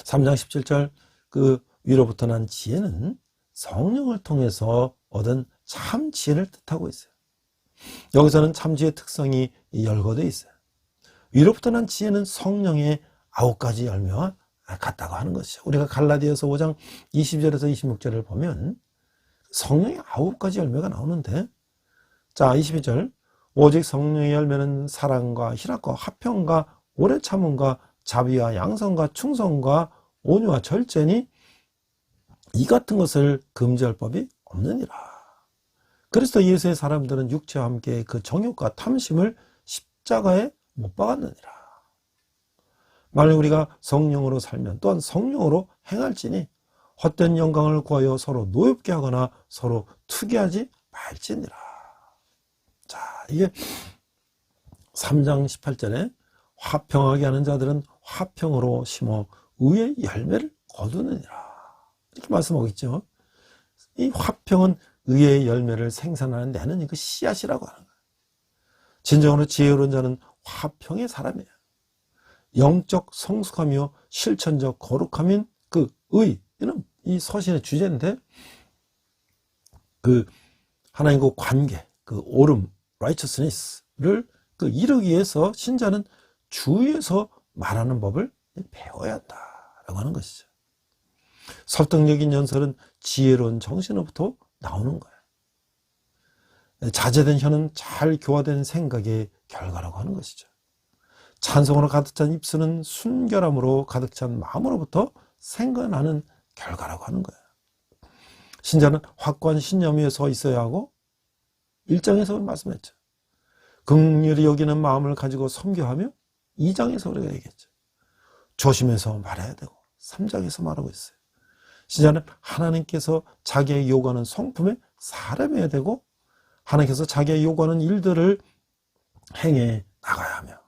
3장 17절 그 위로부터 난 지혜는 성령을 통해서 얻은 참 지혜를 뜻하고 있어요. 여기서는 참 지혜의 특성이 열거되어 있어요. 위로부터 난 지혜는 성령의 9가지 열매와 같다고 하는 것이죠. 우리가 갈라디아서 5장 20절에서 26절을 보면 성령의 9가지 열매가 나오는데, 자 22절, 오직 성령의 열매는 사랑과 희락과 화평과 오래 참음과 자비와 양선과 충성과 온유와 절제니 이 같은 것을 금지할 법이 없느니라. 그리스도 예수의 사람들은 육체와 함께 그 정욕과 탐심을 십자가에 못 박았느니라. 만일 우리가 성령으로 살면 또한 성령으로 행할지니 헛된 영광을 구하여 서로 노엽게 하거나 서로 투기하지 말지니라. 자, 이게 3장 18절에 화평하게 하는 자들은 화평으로 심어 의의 열매를 거두느니라. 이렇게 말씀하고 있죠. 이 화평은 의의 열매를 생산하는 내는 그 씨앗이라고 하는 거예요. 진정으로 지혜로운 자는 화평의 사람이에요. 영적 성숙하며 실천적 거룩함인 그 의, 이는 이 서신의 주제인데, 그 하나님과 관계, 그 옳음, righteousness를 그 이루기 위해서 신자는 주위에서 말하는 법을 배워야 한다라고 하는 것이죠. 설득력인 연설은 지혜로운 정신으로부터 나오는 거예요. 자제된 혀는 잘 교화된 생각의 결과라고 하는 것이죠. 찬송으로 가득 찬 입술은 순결함으로 가득 찬 마음으로부터 생겨나는 결과라고 하는 거예요. 신자는 확고한 신념 위에 서 있어야 하고, 1장에서 말씀했죠. 긍휼히 여기는 마음을 가지고 섬겨하며 2장에서 우리가 얘기했죠. 조심해서 말해야 되고 3장에서 말하고 있어요. 신자는 하나님께서 자기의 요구하는 성품에 사람해야 되고 하나님께서 자기의 요구하는 일들을 행해 나가야 하며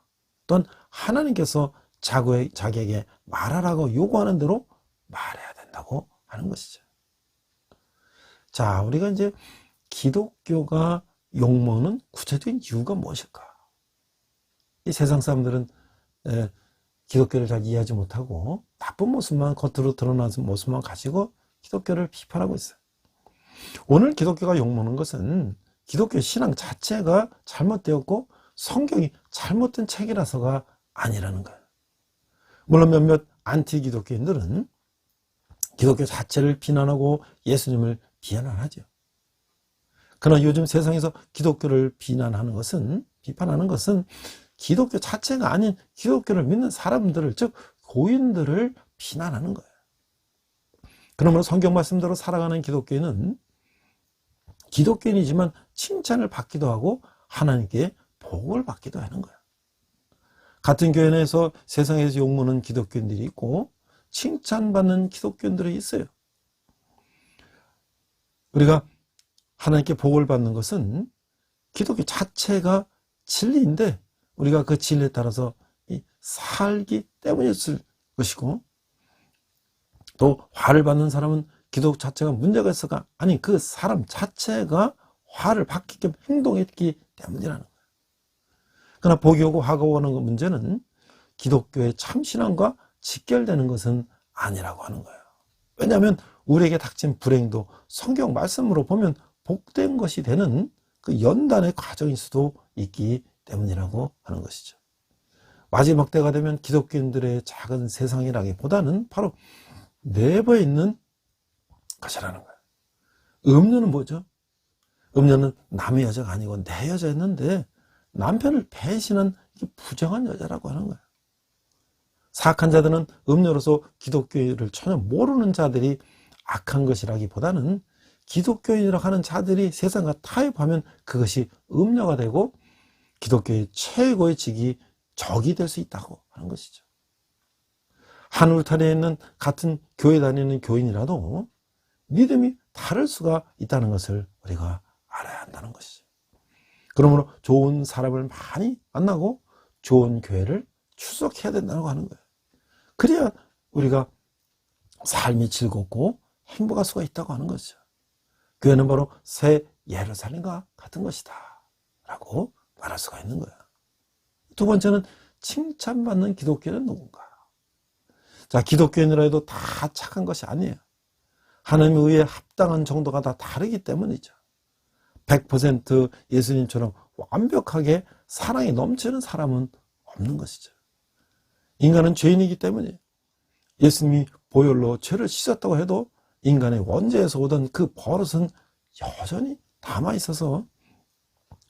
또한 하나님께서 자기에게 말하라고 요구하는 대로 말해야 된다고 하는 것이죠. 자, 우리가 이제 기독교가 욕먹는 구체적인 이유가 무엇일까? 이 세상 사람들은 기독교를 잘 이해하지 못하고 나쁜 모습만 겉으로 드러나는 모습만 가지고 기독교를 비판하고 있어요. 오늘 기독교가 욕먹는 것은 기독교 신앙 자체가 잘못되었고 성경이 잘못된 책이라서가 아니라는 거예요. 물론 몇몇 안티 기독교인들은 기독교 자체를 비난하고 예수님을 비난하죠. 그러나 요즘 세상에서 기독교를 비판하는 것은 기독교 자체가 아닌 기독교를 믿는 사람들을, 즉 고인들을 비난하는 거예요. 그러므로 성경 말씀대로 살아가는 기독교인은 기독교인이지만 칭찬을 받기도 하고 하나님께 복을 받기도 하는 거예요. 같은 교회 내에서 세상에서 욕먹는 기독교인들이 있고 칭찬받는 기독교인들이 있어요. 우리가 하나님께 복을 받는 것은 기독교 자체가 진리인데 우리가 그 진리에 따라서 살기 때문이었을 것이고, 또 화를 받는 사람은 기독 자체가 문제가 있어가 아니 그 사람 자체가 화를 받게끔 행동했기 때문이라는 거예요. 그러나 복이 오고 화가 오는 문제는 기독교의 참신앙과 직결되는 것은 아니라고 하는 거예요. 왜냐하면 우리에게 닥친 불행도 성경 말씀으로 보면 복된 것이 되는 그 연단의 과정일 수도 있기 때문이라고 하는 것이죠. 마지막 때가 되면 기독교인들의 작은 세상이라기보다는 바로 내부에 있는 것이라는 거예요. 음녀는 뭐죠? 음녀는 남의 여자가 아니고 내 여자였는데 남편을 배신한 부정한 여자라고 하는 거예요. 사악한 자들은 음녀로서 기독교를 전혀 모르는 자들이 악한 것이라기보다는 기독교인이라고 하는 자들이 세상과 타협하면 그것이 음녀가 되고 기독교의 최고의 적이 될 수 있다고 하는 것이죠. 한 울타리에 있는 같은 교회 다니는 교인이라도 믿음이 다를 수가 있다는 것을 우리가 알아야 한다는 것이죠. 그러므로 좋은 사람을 많이 만나고 좋은 교회를 출석해야 된다고 하는 거예요. 그래야 우리가 삶이 즐겁고 행복할 수가 있다고 하는 것이죠. 교회는 바로 새 예루살렘과 같은 것이다 라고 말할 수가 있는 거예요. 두 번째는 칭찬받는 기독교는 누군가? 자, 기독교인이라 해도 다 착한 것이 아니에요. 하나님의 의에 합당한 정도가 다 다르기 때문이죠. 100% 예수님처럼 완벽하게 사랑이 넘치는 사람은 없는 것이죠. 인간은 죄인이기 때문에 예수님이 보혈로 죄를 씻었다고 해도 인간의 원죄에서 오던 그 버릇은 여전히 남아있어서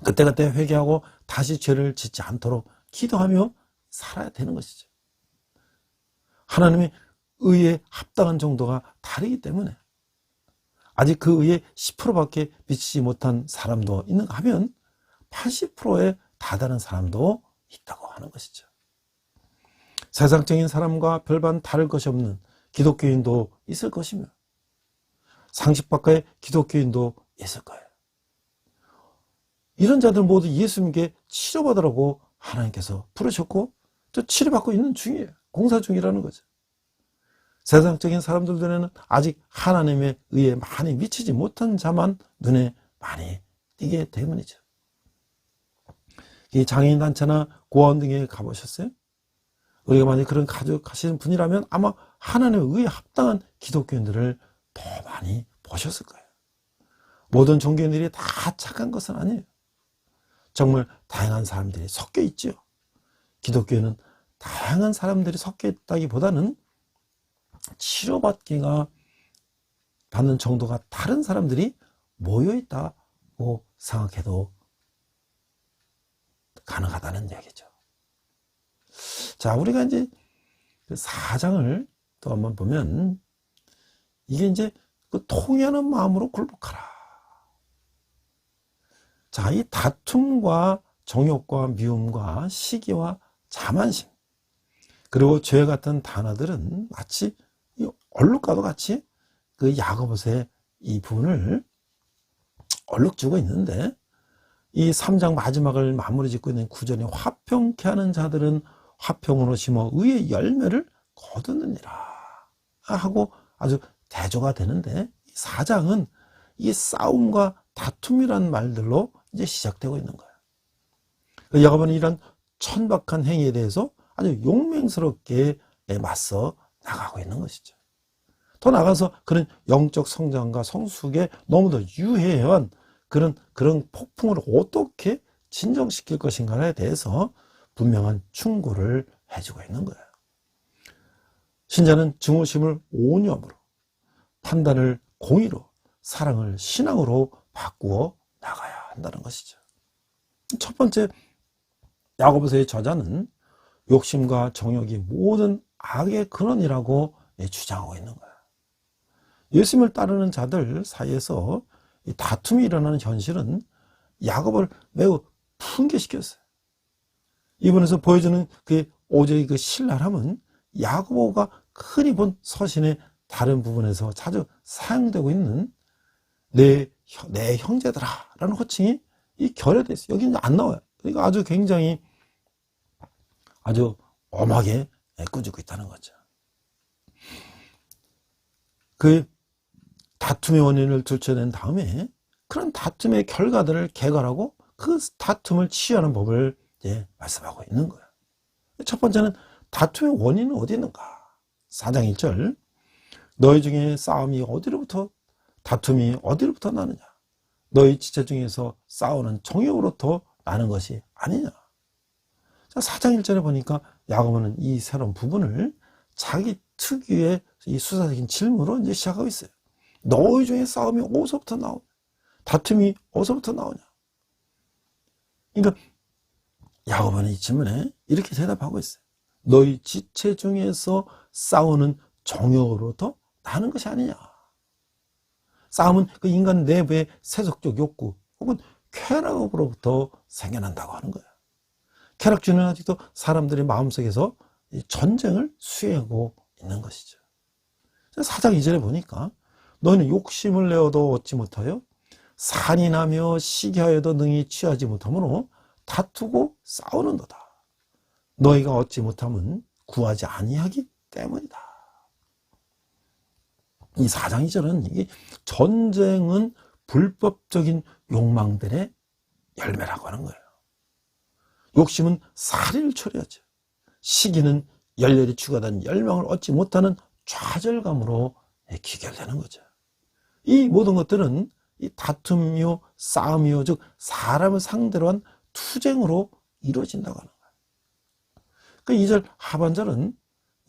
그때그때 회개하고 다시 죄를 짓지 않도록 기도하며 살아야 되는 것이죠. 하나님의 의에 합당한 정도가 다르기 때문에 아직 그 의에 10%밖에 미치지 못한 사람도 있는가 하면 80%에 다다른 사람도 있다고 하는 것이죠. 세상적인 사람과 별반 다를 것이 없는 기독교인도 있을 것이며 상식 밖의 기독교인도 있을 거예요. 이런 자들 모두 예수님께 치료받으라고 하나님께서 부르셨고 또 치료받고 있는 중이에요. 공사 중이라는 거죠. 세상적인 사람들 눈에는 아직 하나님의 의에 많이 미치지 못한 자만 눈에 많이 띄게 때문이죠. 이 장애인 단체나 고아원 등에 가보셨어요? 우리가 만약 그런 가족하시는 분이라면 아마 하나님의 의에 합당한 기독교인들을 더 많이 보셨을 거예요. 모든 종교인들이 다 착한 것은 아니에요. 정말 다양한 사람들이 섞여 있죠. 기독교에는 다양한 사람들이 섞여 있다기보다는 치료받기가 받는 정도가 다른 사람들이 모여 있다고 생각해도 가능하다는 얘기죠. 자, 우리가 이제 그 4장을 또 한번 보면 이게 이제 그 통회하는 마음으로 굴복하라. 자, 이 다툼과 정욕과 미움과 시기와 자만심, 그리고 죄 같은 단어들은 마치 얼룩과도 같이 그 야고보서의 이 부분을 얼룩주고 있는데, 이 3장 마지막을 마무리 짓고 있는 구절에 화평케 하는 자들은 화평으로 심어 의의 열매를 거두느니라 하고 아주 대조가 되는데, 4장은 이 싸움과 다툼이란 말들로 이제 시작되고 있는 거예요. 야고보는 이런 천박한 행위에 대해서 아주 용맹스럽게 맞서 나가고 있는 것이죠. 더 나아가서 그런 영적 성장과 성숙에 너무도 유해한 그런 폭풍을 어떻게 진정시킬 것인가에 대해서 분명한 충고를 해주고 있는 거예요. 신자는 증오심을 오념으로, 판단을 공의로, 사랑을 신앙으로 바꾸어 나가야 한다는 것이죠. 첫 번째, 야고보서의 저자는 욕심과 정욕이 모든 악의 근원이라고 주장하고 있는 거예요. 예수님을 따르는 자들 사이에서 이 다툼이 일어나는 현실은 야고보를 매우 풍기시켰어요. 이번에서 보여주는 그 오저의 그 신랄함은 야고보가 흔히 본 서신의 다른 부분에서 자주 사용되고 있는 내 형제들아 라는 호칭이 이 결여되어 있어요. 여기는 안 나와요. 그러니까 아주 굉장히 아주 엄하게 꾸짖고 있다는 거죠. 그 다툼의 원인을 들춰낸 다음에 그런 다툼의 결과들을 개괄하고 그 다툼을 치유하는 법을 이제 말씀하고 있는 거예요. 첫 번째는 다툼의 원인은 어디 있는가? 4장 1절, 너희 중에 다툼이 어디로부터 나느냐? 너희 지체 중에서 싸우는 정욕으로부터 나는 것이 아니냐? 자, 4장 1절에 보니까 야고보는 이 새로운 부분을 자기 특유의 이 수사적인 질문으로 이제 시작하고 있어요. 너희 중에 싸움이 어디서부터 나오냐? 다툼이 어디서부터 나오냐? 그러니까 야고보는 이 질문에 이렇게 대답하고 있어요. 너희 지체 중에서 싸우는 정욕으로부터 나는 것이 아니냐? 싸움은 그 인간 내부의 세속적 욕구 혹은 쾌락으로부터 생겨난다고 하는 거예요. 쾌락주는 아직도 사람들의 마음속에서 전쟁을 수행하고 있는 것이죠. 4장 2절에 보니까 너희는 욕심을 내어도 얻지 못하여 산이나며 시기하여도 능히 취하지 못하므로 다투고 싸우는도다. 너희가 얻지 못함은 구하지 아니하기 때문이다. 이 4장 2절은 이게 전쟁은 불법적인 욕망들의 열매라고 하는 거예요. 욕심은 살인을 초래하죠. 시기는 열렬히 추가된 열망을 얻지 못하는 좌절감으로 귀결되는 거죠. 이 모든 것들은 이 다툼이요, 싸움이요, 즉 사람을 상대로 한 투쟁으로 이루어진다고 하는 거예요. 그 2절 하반절은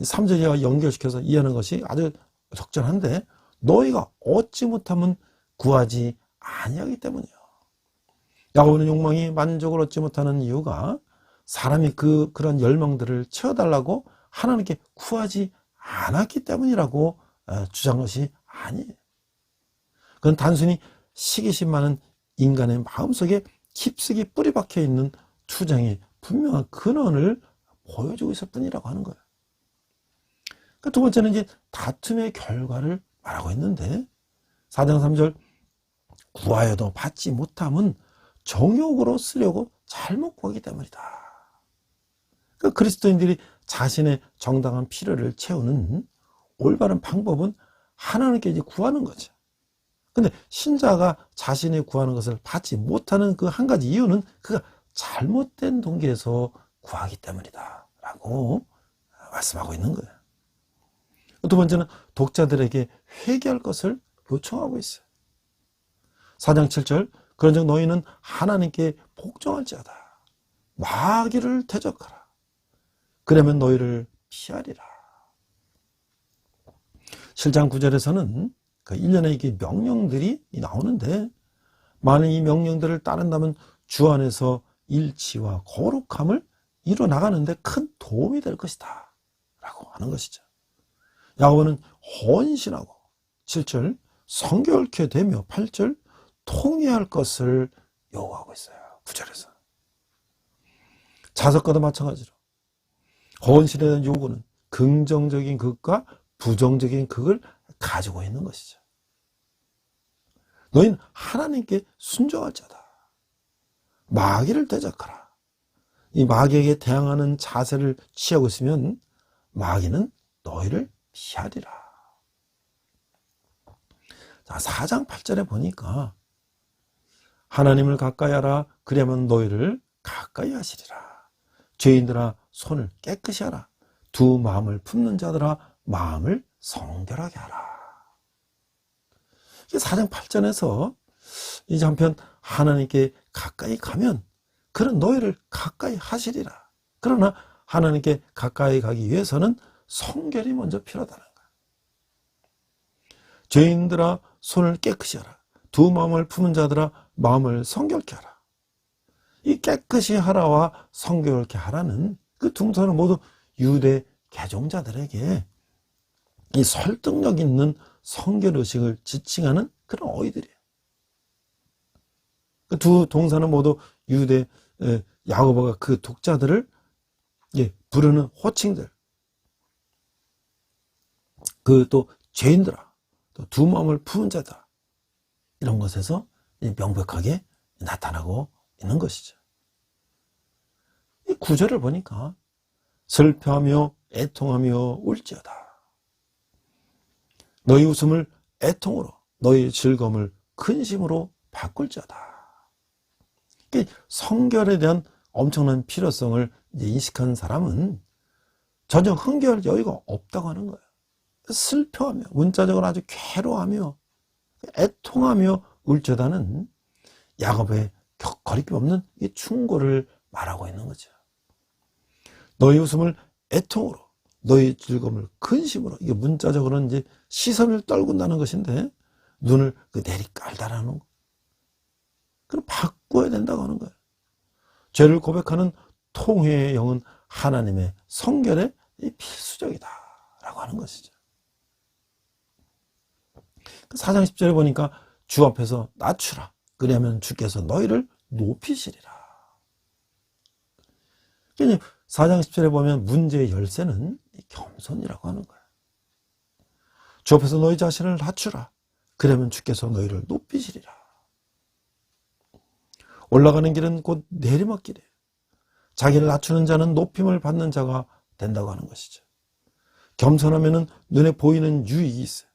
3절과 연결시켜서 이해하는 것이 아주 적절한데, 너희가 얻지 못하면 구하지 아니하기 때문이요. 야고보는 욕망이 만족을 얻지 못하는 이유가 사람이 그런 열망들을 채워달라고 하나님께 구하지 않았기 때문이라고 주장한 것이 아니에요. 그건 단순히 시기심 많은 인간의 마음속에 깊숙이 뿌리 박혀 있는 투쟁의 분명한 근원을 보여주고 있을 뿐이라고 하는 거예요. 그 두 번째는 이제 다툼의 결과를 말하고 있는데, 4장 3절, 구하여도 받지 못함은 정욕으로 쓰려고 잘못 구하기 때문이다. 그 그리스도인들이 자신의 정당한 필요를 채우는 올바른 방법은 하나님께 이제 구하는 거죠. 근데 신자가 자신이 구하는 것을 받지 못하는 그 한 가지 이유는 그가 잘못된 동기에서 구하기 때문이다 라고 말씀하고 있는 거예요. 두 번째는 독자들에게 회개할 것을 요청하고 있어요. 4장 7절, 그런즉 너희는 하나님께 복종할지어다. 마귀를 대적하라. 그러면 너희를 피하리라. 7장 9절에서는 그 일련의 이게 명령들이 나오는데, 만약 이 명령들을 따른다면 주 안에서 일치와 거룩함을 이루어 나가는데 큰 도움이 될 것이다 라고 하는 것이죠. 야고보는 헌신하고 7절 성결케 되며 8절 통회할 것을 요구하고 있어요. 9절에서. 자석과도 마찬가지로 헌신에 대한 요구는 긍정적인 극과 부정적인 극을 가지고 있는 것이죠. 너희는 하나님께 순종할 자다. 마귀를 대적하라. 이 마귀에게 대항하는 자세를 취하고 있으면 마귀는 너희를 피하리라. 자, 4장 8절에 보니까 하나님을 가까이 하라. 그리하면 너희를 가까이 하시리라. 죄인들아 손을 깨끗이 하라. 두 마음을 품는 자들아 마음을 성결하게 하라. 이게 4장 8절에서 이제 한편 하나님께 가까이 가면 그런 너희를 가까이 하시리라. 그러나 하나님께 가까이 가기 위해서는 성결이 먼저 필요하다는 거야. 죄인들아 손을 깨끗이 하라. 두 마음을 품은 자들아 마음을 성결케 하라. 이 깨끗이 하라와 성결케 하라는 그 동사는 모두 유대 개종자들에게 이 설득력 있는 성결의식을 지칭하는 그런 어휘들이에요. 그 두 동사는 모두 유대 야고보가 그 독자들을 부르는 호칭들. 그 또 죄인들아, 또 두 마음을 품은 자다. 이런 것에서 명백하게 나타나고 있는 것이죠. 이 구절을 보니까 슬퍼하며 애통하며 울지어다. 너희 웃음을 애통으로, 너희 즐거움을 근심으로 바꿀지어다. 성결에 대한 엄청난 필요성을 인식한 사람은 전혀 흥겨울 여유가 없다고 하는 거예요. 슬퍼하며, 문자적으로 아주 괴로워하며, 애통하며 울지어다는 야고보의 거리낌 없는 이 충고를 말하고 있는 거죠. 너희 웃음을 애통으로, 너희 즐거움을 근심으로. 이게 문자적으로는 이제 시선을 떨군다는 것인데 눈을 내리깔다라는 거. 그럼 바꿔야 된다고 하는 거예요. 죄를 고백하는 통회의 영은 하나님의 성결에 필수적이다라고 하는 것이죠. 4장 10절에 보니까 주 앞에서 낮추라. 그리하면 주께서 너희를 높이시리라. 4장 10절에 보면 문제의 열쇠는 겸손이라고 하는 거예요. 주 앞에서 너희 자신을 낮추라. 그러면 주께서 너희를 높이시리라. 올라가는 길은 곧 내리막길이에요. 자기를 낮추는 자는 높임을 받는 자가 된다고 하는 것이죠. 겸손하면 눈에 보이는 유익이 있어요.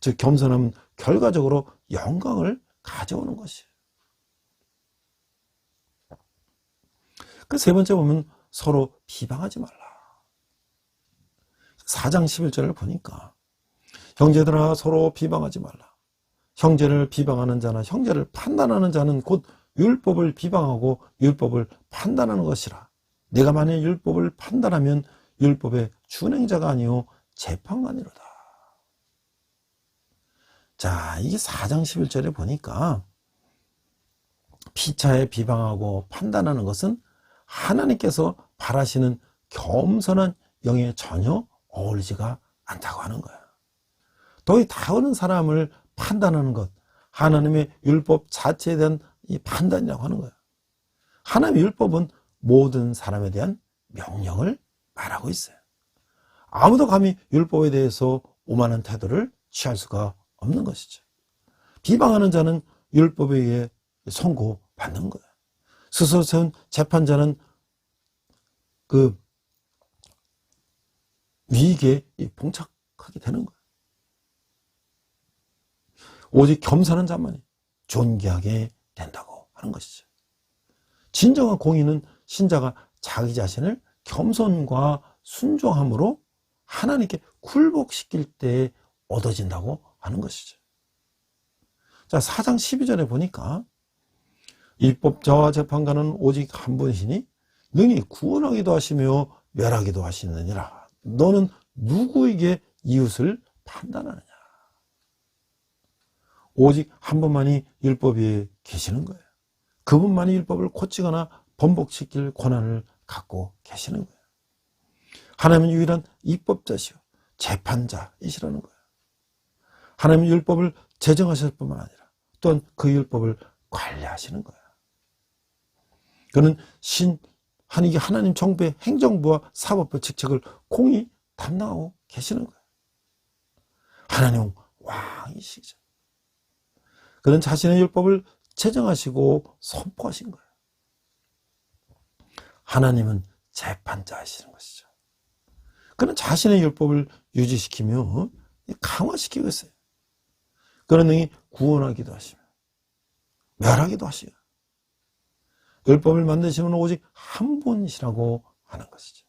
즉 겸손함은 결과적으로 영광을 가져오는 것이에요. 그 세 번째 보면 서로 비방하지 말라. 4장 11절을 보니까 형제들아 서로 비방하지 말라. 형제를 비방하는 자나 형제를 판단하는 자는 곧 율법을 비방하고 율법을 판단하는 것이라. 내가 만일 율법을 판단하면 율법의 준행자가 아니요 재판관이로다. 자, 이게 4장 11절에 보니까 피차에 비방하고 판단하는 것은 하나님께서 바라시는 겸손한 영에 전혀 어울리지가 않다고 하는 거예요. 더위 다우는 사람을 판단하는 것, 하나님의 율법 자체에 대한 이 판단이라고 하는 거예요. 하나님의 율법은 모든 사람에 대한 명령을 말하고 있어요. 아무도 감히 율법에 대해서 오만한 태도를 취할 수가 없는 것이죠. 비방하는 자는 율법에 의해 선고받는 거예요. 스스로 세운 재판자는 그 위기에 봉착하게 되는 거예요. 오직 겸손한 자만이 존귀하게 된다고 하는 것이죠. 진정한 공의는 신자가 자기 자신을 겸손과 순종함으로 하나님께 굴복시킬 때 얻어진다고 하는 것이죠. 자, 4장 12절에 보니까 입법자와 재판관은 오직 한 분이시니 능히 구원하기도 하시며 멸하기도 하시느니라. 너는 누구에게 이웃을 판단하느냐? 오직 한 분만이 율법 위에 계시는 거예요. 그분만이 율법을 고치거나 번복시킬 권한을 갖고 계시는 거예요. 하나님은 유일한 입법자시요 재판자이시라는 거예요. 하나님은 율법을 제정하실 뿐만 아니라 또한 그 율법을 관리하시는 거예요. 그는 이게 하나님 정부의 행정부와 사법부 직책을 공히 담당하고 계시는 거예요. 하나님은 왕이시죠. 그는 자신의 율법을 제정하시고 선포하신 거예요. 하나님은 재판자이시는 것이죠. 그는 자신의 율법을 유지시키며 강화시키고 있어요. 그는 능히 구원하기도 하시며 멸하기도 하시고, 율법을 만드시는 오직 한 분이시라고 하는 것이죠.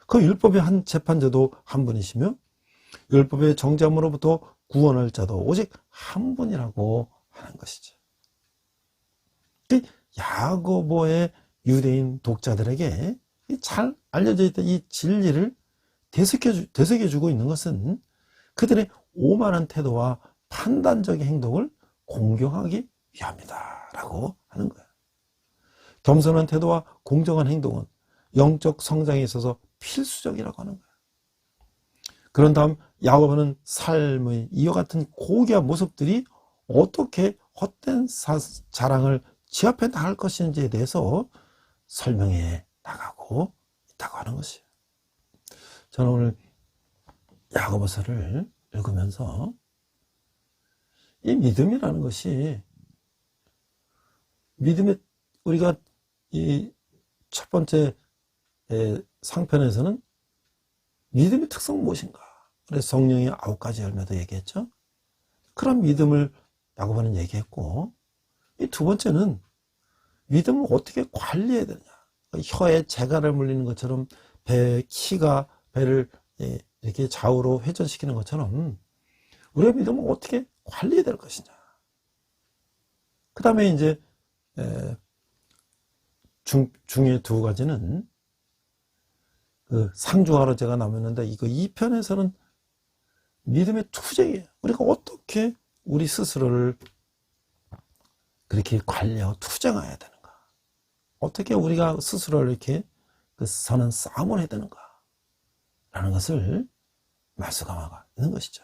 그 율법의 한 재판자도 한 분이시며 율법의 정죄함으로부터 구원할 자도 오직 한 분이라고 하는 것이죠. 야고보의 유대인 독자들에게 잘 알려져 있던 이 진리를 되새겨주고 있는 것은 그들의 오만한 태도와 판단적인 행동을 공경하기 위함이다 라고 하는 거예요. 겸손한 태도와 공정한 행동은 영적 성장에 있어서 필수적이라고 하는 거예요. 그런 다음 야고보는 삶의 이와 같은 고귀한 모습들이 어떻게 헛된 자랑을 지압해 나갈 것인지에 대해서 설명해 나가고 있다고 하는 것이에요. 저는 오늘 야고보서를 읽으면서 이 믿음이라는 것이, 믿음의, 우리가 이 첫 번째 상편에서는 믿음의 특성은 무엇인가? 그래서 성령의 9가지 열매도 얘기했죠. 그런 믿음을 야고보는 얘기했고, 이 두 번째는 믿음을 어떻게 관리해야 되느냐. 혀에 재갈을 물리는 것처럼 배의 키가 배를 이렇게 좌우로 회전시키는 것처럼 우리의 믿음을 어떻게 관리해야 될 것이냐. 그 다음에 이제 중에 두 가지는 그 상주하러 제가 나눴는데, 이거 2편에서는 믿음의 투쟁이에요. 우리가 어떻게 우리 스스로를 그렇게 관리하고 투쟁해야 되는가, 어떻게 우리가 스스로를 이렇게 그 선한 싸움을 해야 되는가 라는 것을 말씀하고 있는 것이죠.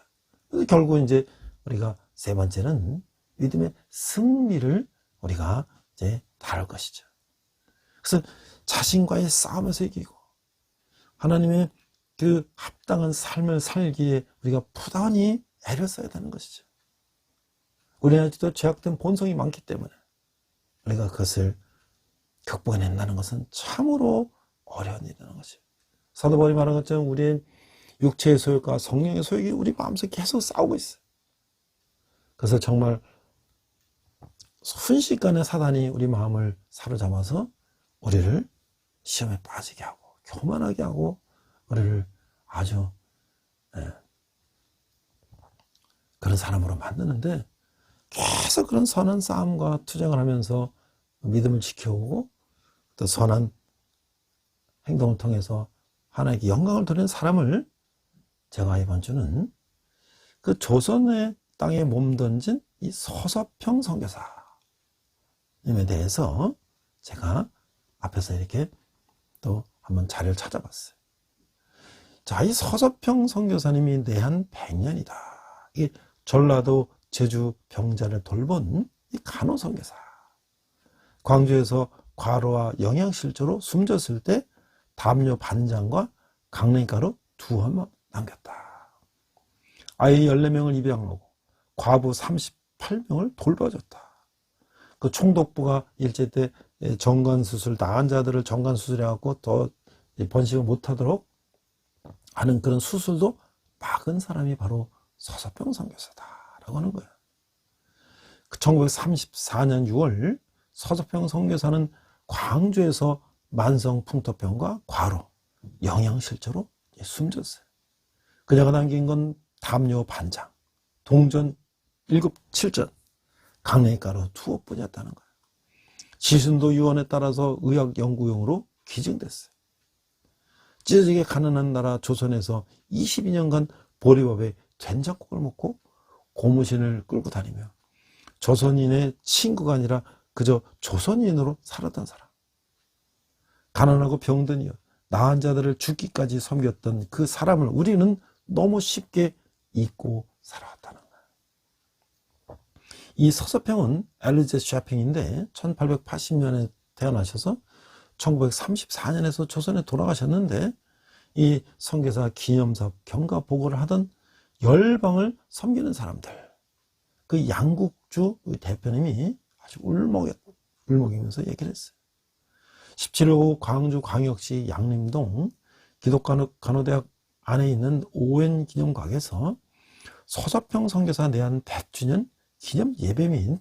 그래서 결국 이제 우리가 세 번째는 믿음의 승리를 우리가 이제 다룰 것이죠. 그래서 자신과의 싸움에서 이기고 하나님의 그 합당한 삶을 살기에 우리가 부단히 애를 써야 되는 것이죠. 우리한테도 죄악된 본성이 많기 때문에 우리가 그것을 극복해낸다는 것은 참으로 어려운 일이라는 것이에요. 사도 바울이 말한 것처럼 우리의 육체의 소욕과 성령의 소욕이 우리 마음속에 계속 싸우고 있어요. 그래서 정말 순식간에 사단이 우리 마음을 사로잡아서 우리를 시험에 빠지게 하고 교만하게 하고 우리를 아주 그런 사람으로 만드는데, 계속 그런 선한 싸움과 투쟁을 하면서 믿음을 지켜오고 또 선한 행동을 통해서 하나님께 영광을 돌리는 사람을, 제가 이번 주는 그 조선의 땅에 몸던진 이 서서평 선교사님에 대해서 제가 앞에서 이렇게 또 한번 자료를 찾아봤어요. 자, 이 서서평 선교사님이 내한 100년이다. 이 전라도 제주 병자를 돌본 이 간호 선교사. 광주에서 과로와 영양실조로 숨졌을 때 담요 반장과 강냉이가루 2원만 남겼다. 아이 14명을 입양하고 과부 38명을 돌봐줬다. 그 총독부가 일제 때 정관수술, 나은 자들을 정관수술해갖고 더 번식을 못하도록 하는 그런 수술도 막은 사람이 바로 서서평 선교사다라고 하는 거예요. 1934년 6월 서서평 선교사는 광주에서 만성 풍토병과 과로, 영양실조로 숨졌어요. 그녀가 남긴 건 담요 반장, 동전 7전, 강냉이가루 2옷뿐이었다는 거예요. 지순도 유언에 따라서 의학 연구용으로 기증됐어요. 찢어지게 가난한 나라 조선에서 22년간 보리밥에 된장국을 먹고 고무신을 끌고 다니며 조선인의 친구가 아니라 그저 조선인으로 살았던 사람, 가난하고 병든 이유, 나은 자들을 죽기까지 섬겼던 그 사람을 우리는 너무 쉽게 잊고 살아왔다는 거예요. 이 서서평은 엘리제 샤핑인데 1880년에 태어나셔서 1934년에서 조선에 돌아가셨는데 이 선교사 기념사업 경과 보고를 하던 열방을 섬기는 사람들, 그 양국주 대표님이 아주 울먹이면서 얘기를 했어요. 17호 광주 광역시 양림동 기독간호대학 안에 있는 오웬 기념각에서 서서평 선교사 내한 100주년 기념 예배 및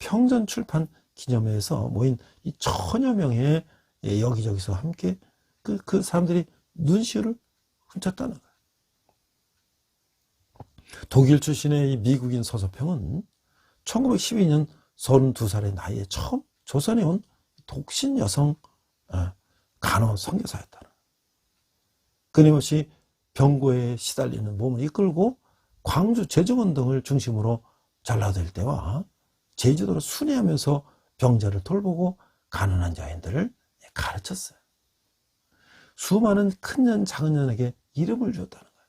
평전 출판 기념회에서 모인 이 1000여 명의 여기저기서 함께 그 사람들이 눈시울을 훔쳤다는 거예요. 독일 출신의 이 미국인 서서평은 1912년 32살의 나이에 처음 조선에 온 독신 여성 간호 선교사였다는 거예요. 끊임없이 병고에 시달리는 몸을 이끌고 광주 제정원 등을 중심으로 전라도 일대와 제주도를 순회하면서 병자를 돌보고 가난한 여인들을 가르쳤어요. 수많은 큰 년 작은 년에게 이름을 주었다는 거예요.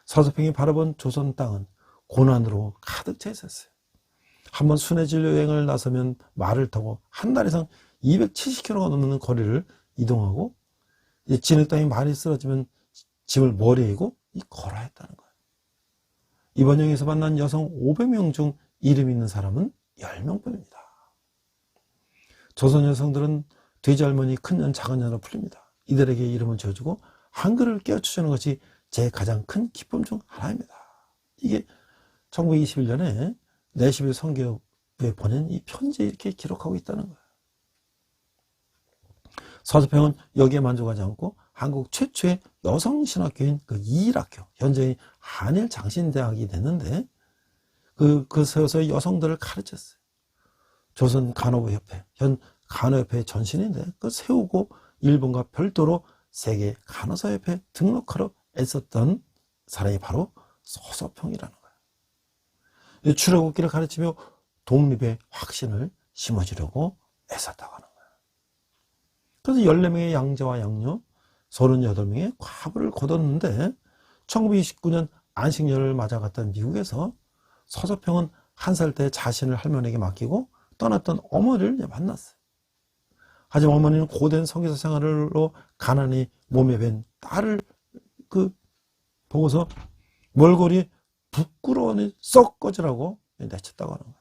서서평이 바라본 조선 땅은 고난으로 가득 차 있었어요. 한번 순회 진료 여행을 나서면 말을 타고 한 달 이상 270km가 넘는 거리를 이동하고 진흙 땅이 많이 쓰러지면 짐을 머리에 이고 걸어야 했다는 거예요. 이번 여행에서 만난 여성 500명 중 이름 있는 사람은 10명뿐입니다. 조선 여성들은 돼지 할머니, 큰 년, 작은 년으로 풀립니다. 이들에게 이름을 지어주고 한글을 깨우쳐주는 것이 제 가장 큰 기쁨 중 하나입니다. 이게 1921년에 내시빌 선교부에 보낸 이 편지에 이렇게 기록하고 있다는 거예요. 서서평은 여기에 만족하지 않고 한국 최초의 여성 신학교인 그 이일학교, 현재의 한일장신대학이 됐는데 그 세워서 여성들을 가르쳤어요. 조선 간호부협회, 현 간호협회의 전신인데 그 세우고 일본과 별도로 세계 간호사협회 등록하러 애썼던 사람이 바로 서서평이라는 거예요. 출애굽기를 가르치며 독립의 확신을 심어주려고 애썼다고 하는 거예요. 그래서 14명의 양자와 양녀, 38명의 과부를 거뒀는데 1929년 안식년을 맞아갔던 미국에서 서서평은 1살 때 자신을 할머니에게 맡기고 떠났던 어머니를 만났어요. 하지만 어머니는 고된 선교사 생활로 가난히 몸에 밴 딸을 보고서 몰골이 부끄러우니 썩 꺼지라고 내쳤다고 하는 거예요.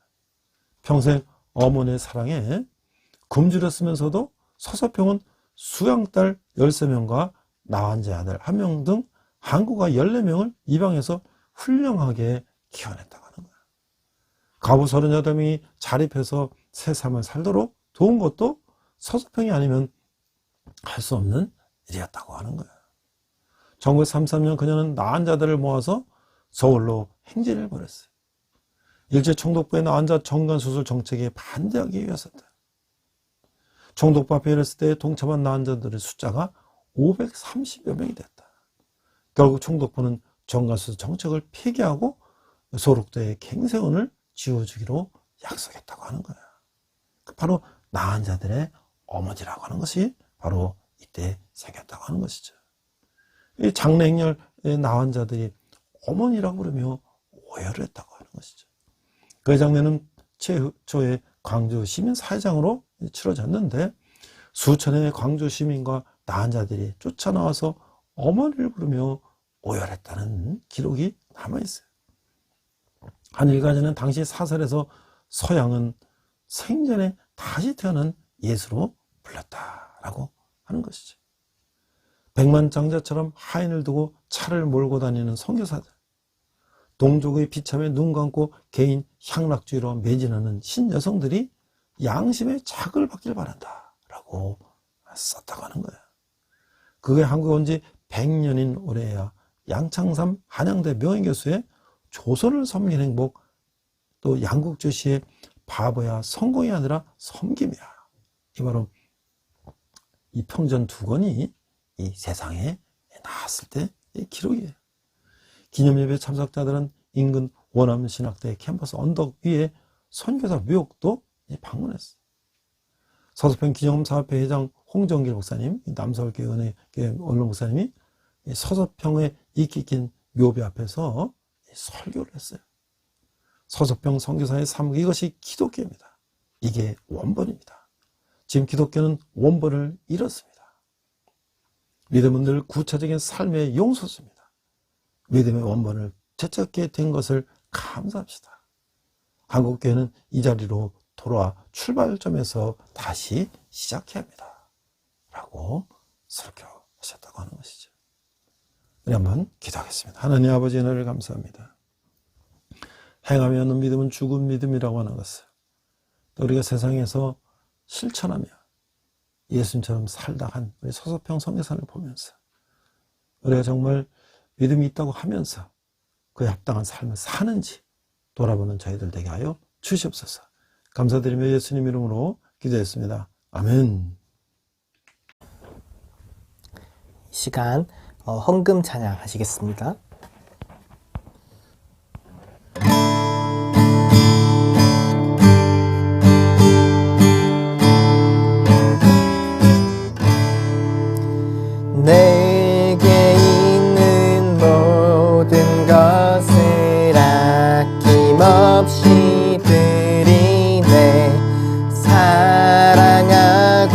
평생 어머니의 사랑에 굶주렸으면서도 서서평은 수양딸 13명과 나환자 아들 1명 등 한국아 14명을 입양해서 훌륭하게 키워냈다고 하는 거예요. 가부 38명이 자립해서 새 삶을 살도록 도운 것도 서서평이 아니면 할 수 없는 일이었다고 하는 거예요. 1933년 그녀는 나환자들을 모아서 서울로 행진을 벌였어요. 일제총독부의 나환자 정관수술 정책에 반대하기 위해서다. 총독부 앞에 일했을 때 동참한 나환자들의 숫자가 530여 명이 됐다. 결국 총독부는 정관수술 정책을 폐기하고 소록도의 갱생원을 지어주기로 약속했다고 하는 거예요. 바로 나환자들의 어머니라고 하는 것이 바로 이때 생겼다고 하는 것이죠. 이 장례행렬의 나환자들이 어머니라고 부르며 오열을 했다고 하는 것이죠. 그 장례는 최초의 광주 시민 사회장으로 치러졌는데 수천의 광주 시민과 나환자들이 쫓아나와서 어머니를 부르며 오열했다는 기록이 남아있어요. 한 일가지는 당시 사설에서 서양은 생전에 다시 태어난 예수로 불렀다라고 하는 것이죠. 백만장자처럼 하인을 두고 차를 몰고 다니는 선교사들, 동족의 비참에 눈 감고 개인 향락주의로 매진하는 신여성들이 양심의 자극을 받길 바란다라고 썼다고 하는 거예요. 그게 한국에 온 지 100년인 올해야 양창삼 한양대 명예교수의 조선을 섬기는 행복, 또 양국주시의 바보야 성공이 아니라 섬김이야. 이 바로 이 평전 2권이 이 세상에 나왔을 때의 기록이에요. 기념예배 참석자들은 인근 원암신학대 캠퍼스 언덕 위에 선교사 묘역도 방문했어요. 서서평 기념사업회 회장 홍정길 목사님, 남서울교회 은혜교회 원로 목사님이 서서평의 이끼 낀 묘비 앞에서 설교를 했어요. 서서평 선교사의 삶, 이것이 기독교입니다. 이게 원본입니다. 지금 기독교는 원본을 잃었습니다. 믿음은 늘 구체적인 삶의 용서입니다. 믿음의 원본을 되찾게 된 것을 감사합시다. 한국교회는 이 자리로 돌아와 출발점에서 다시 시작해야 합니다. 라고 설교하셨다고 하는 것이죠. 우리 한번 기도하겠습니다. 하나님 아버지 은혜를 감사합니다. 행함이 없는 믿음은 죽은 믿음이라고 하는 것을 또 우리가 세상에서 실천하며 예수님처럼 살다 한 우리 서서평 선교사를 보면서 우리가 정말 믿음이 있다고 하면서 그에 합당한 삶을 사는지 돌아보는 저희들 되게 하여 주시옵소서. 감사드리며 예수님 이름으로 기도했습니다. 아멘. 이 시간 헌금 찬양 하시겠습니다. 내게 있는 모든 것을 아낌없이 드리네. 사랑하고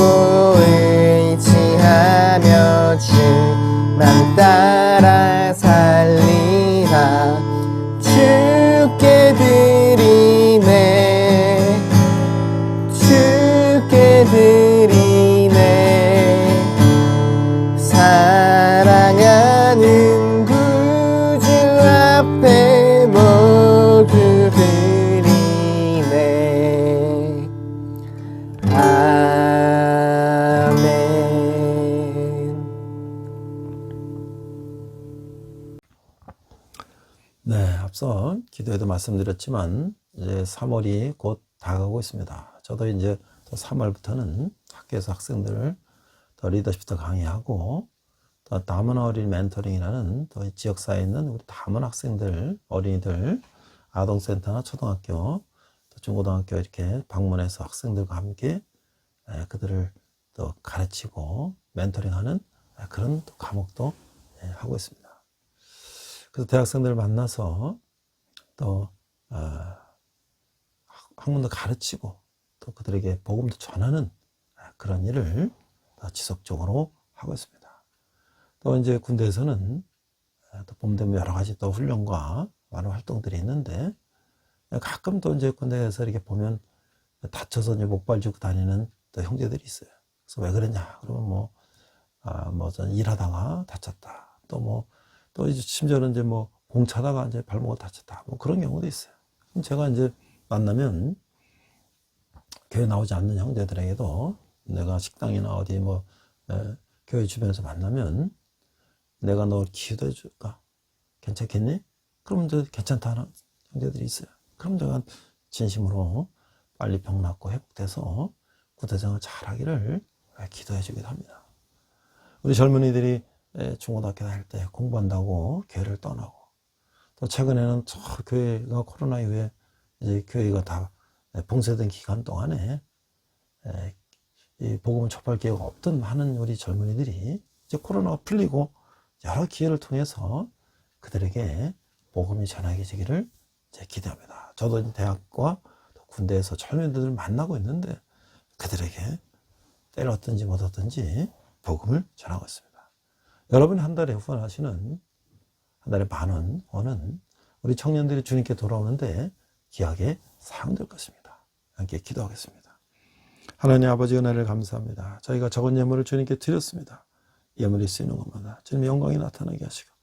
의지하며 주만 따라 살리라. 주께 드리네. 주께 드리네. 사랑하는 구주 앞에 모두 드리네. 아멘. 네, 앞서 기도에도 말씀드렸지만 이제 3월이 곧 다가오고 있습니다. 저도 이제 또 3월부터는 학교에서 학생들을 더 리더십도 강의하고 또 다문 어린 멘토링이라는 또 지역사회에 있는 우리 다문 학생들, 어린이들, 아동센터나 초등학교, 또 중고등학교 이렇게 방문해서 학생들과 함께 그들을 또 가르치고 멘토링하는 그런 또 과목도 하고 있습니다. 그래서 대학생들을 만나서 또 학문도 가르치고 또 그들에게 복음도 전하는 그런 일을 지속적으로 하고 있습니다. 또 이제 군대에서는 또 봄 되면 여러 가지 또 훈련과 많은 활동들이 있는데 가끔 또 이제 군대에서 이렇게 보면 다쳐서 이제 목발 쥐고 다니는 또 형제들이 있어요. 그래서 왜 그러냐? 그러면 전 일하다가 다쳤다. 또 이제 심지어는 이제 공차다가 이제 발목을 다쳤다. 그런 경우도 있어요. 그럼 제가 이제 만나면 교회 나오지 않는 형제들에게도 내가 식당이나 어디 교회 주변에서 만나면 내가 너 기도해 줄까? 괜찮겠니? 그럼 이제 괜찮다는 형제들이 있어요. 그럼 제가 진심으로 빨리 병 낫고 회복돼서 구대장을 잘하기를 기도해 주기도 합니다. 우리 젊은이들이 중고등학교 다닐 때 공부한다고 교회를 떠나고 또 최근에는 저 교회가 코로나 이후에 이제 교회가 다 봉쇄된 기간 동안에 이 복음을 접할 기회가 없던 많은 우리 젊은이들이 이제 코로나가 풀리고 여러 기회를 통해서 그들에게 복음이 전하게지기를 기대합니다. 저도 대학과 군대에서 젊은이들을 만나고 있는데 그들에게 때를 얻든지 못 얻든지 복음을 전하고 있습니다. 여러분이 한 달에 후원하시는 한 달에 10,000원은 우리 청년들이 주님께 돌아오는데 귀하게 사용될 것입니다. 함께 기도하겠습니다. 하나님 아버지 은혜를 감사합니다. 저희가 적은 예물을 주님께 드렸습니다. 예물이 쓰이는 것마다 주님의 영광이 나타나게 하시고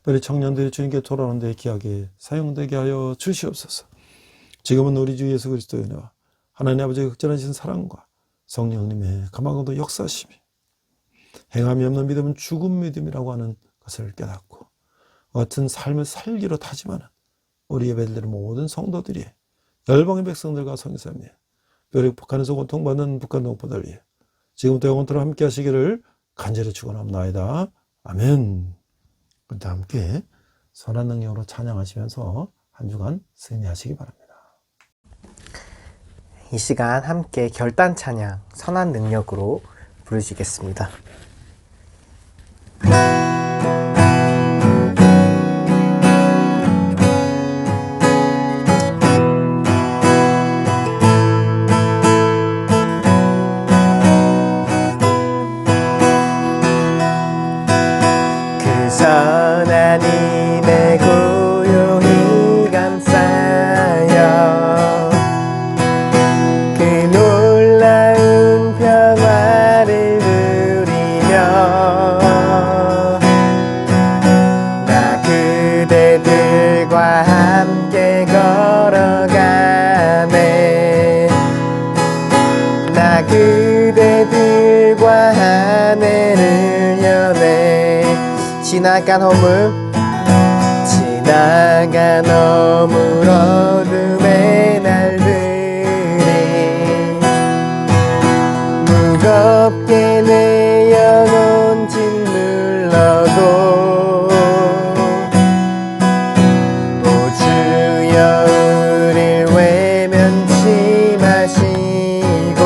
우리 청년들이 주님께 돌아오는데 귀하게 사용되게 하여 주시옵소서. 지금은 우리 주 예수 그리스도의 은혜와 하나님 아버지의 극전하신 사랑과 성령님의 가마고도 역사심이 행함이 없는 믿음은 죽은 믿음이라고 하는 것을 깨닫고 같은 삶을 살기로 다짐하는 우리 예배드리는 모든 성도들이 열방의 백성들과 성교사님 뼈리 북한에서 고통받는 북한 동포들 위해 지금부터 영원토록 함께 하시기를 간절히 축원합니다. 아멘. 그때 함께 선한 능력으로 찬양하시면서 한 주간 승리하시기 바랍니다. 이 시간 함께 결단 찬양 선한 능력으로 부르시겠습니다. 걸어가네. 나 그대들과 하늘을 여네. 지나간 허물, 지나간 허물 어둠의 날들이 무겁게 내 영혼 짓눌러도 오 주여 우릴 외면치 마시고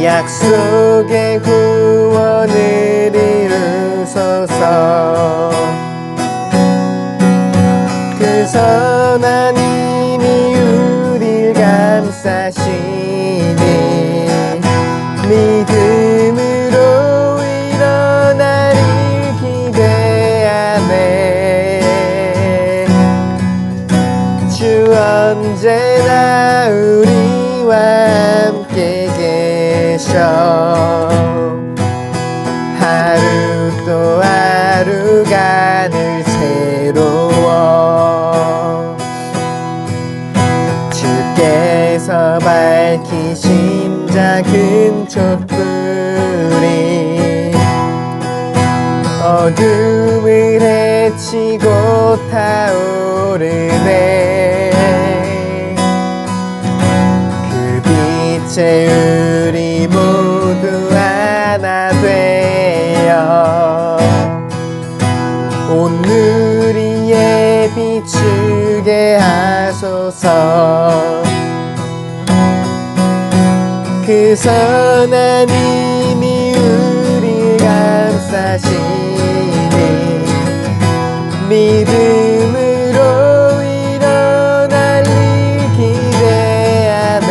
약속의 구원을 이루소서. 그 선한 힘이 우릴 감싸시니 믿음으로 일어나를 기대하네. 주 언제나 우리와 함께 계셔. 하루 또 하루가 늘 새로워. 주께서 밝히신 작은 촛불이 어둠을 헤치고 타오르네. 그 빛에 우리 모두 하나 되어 오늘 위에 비추게 하소서. 그 선한 힘이 우리 감싸시니 믿음으로 일어날 일 기대하네.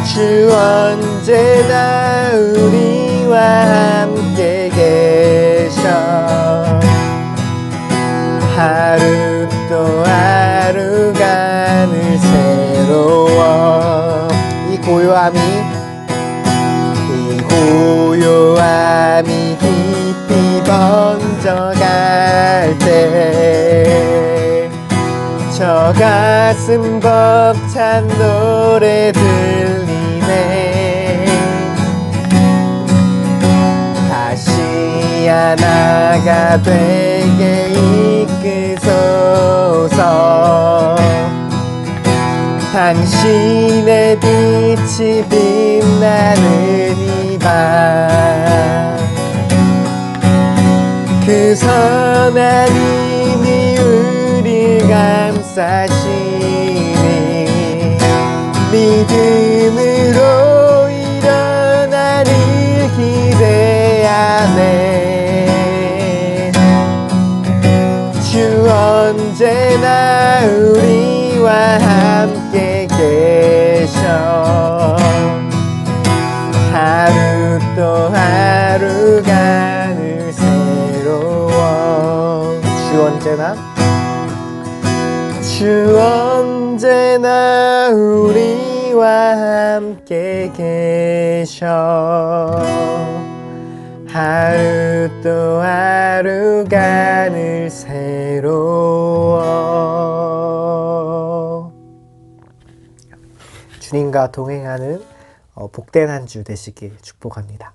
주 언제나 우리와 함께 계셔. 하루 또 하루가 늘 새로워. 이 고요함이 깊이 번져갈 때 저 가슴 벅찬 노래 들리네. 다시 하나가 되게 이끄소서. 당신의 빛이 빛나는 이 밤 그 선한 힘이 우릴 감싸시니 믿음으로 일어나를 기대하네. 주 언제나 우리와 함께 계셔. 하루 또 하루가 늘 새로워. 주 언제나 우리와 함께 계셔. 하루 또 하루가 늘 새로워. 주님과 동행하는 복된 한 주 되시길 축복합니다.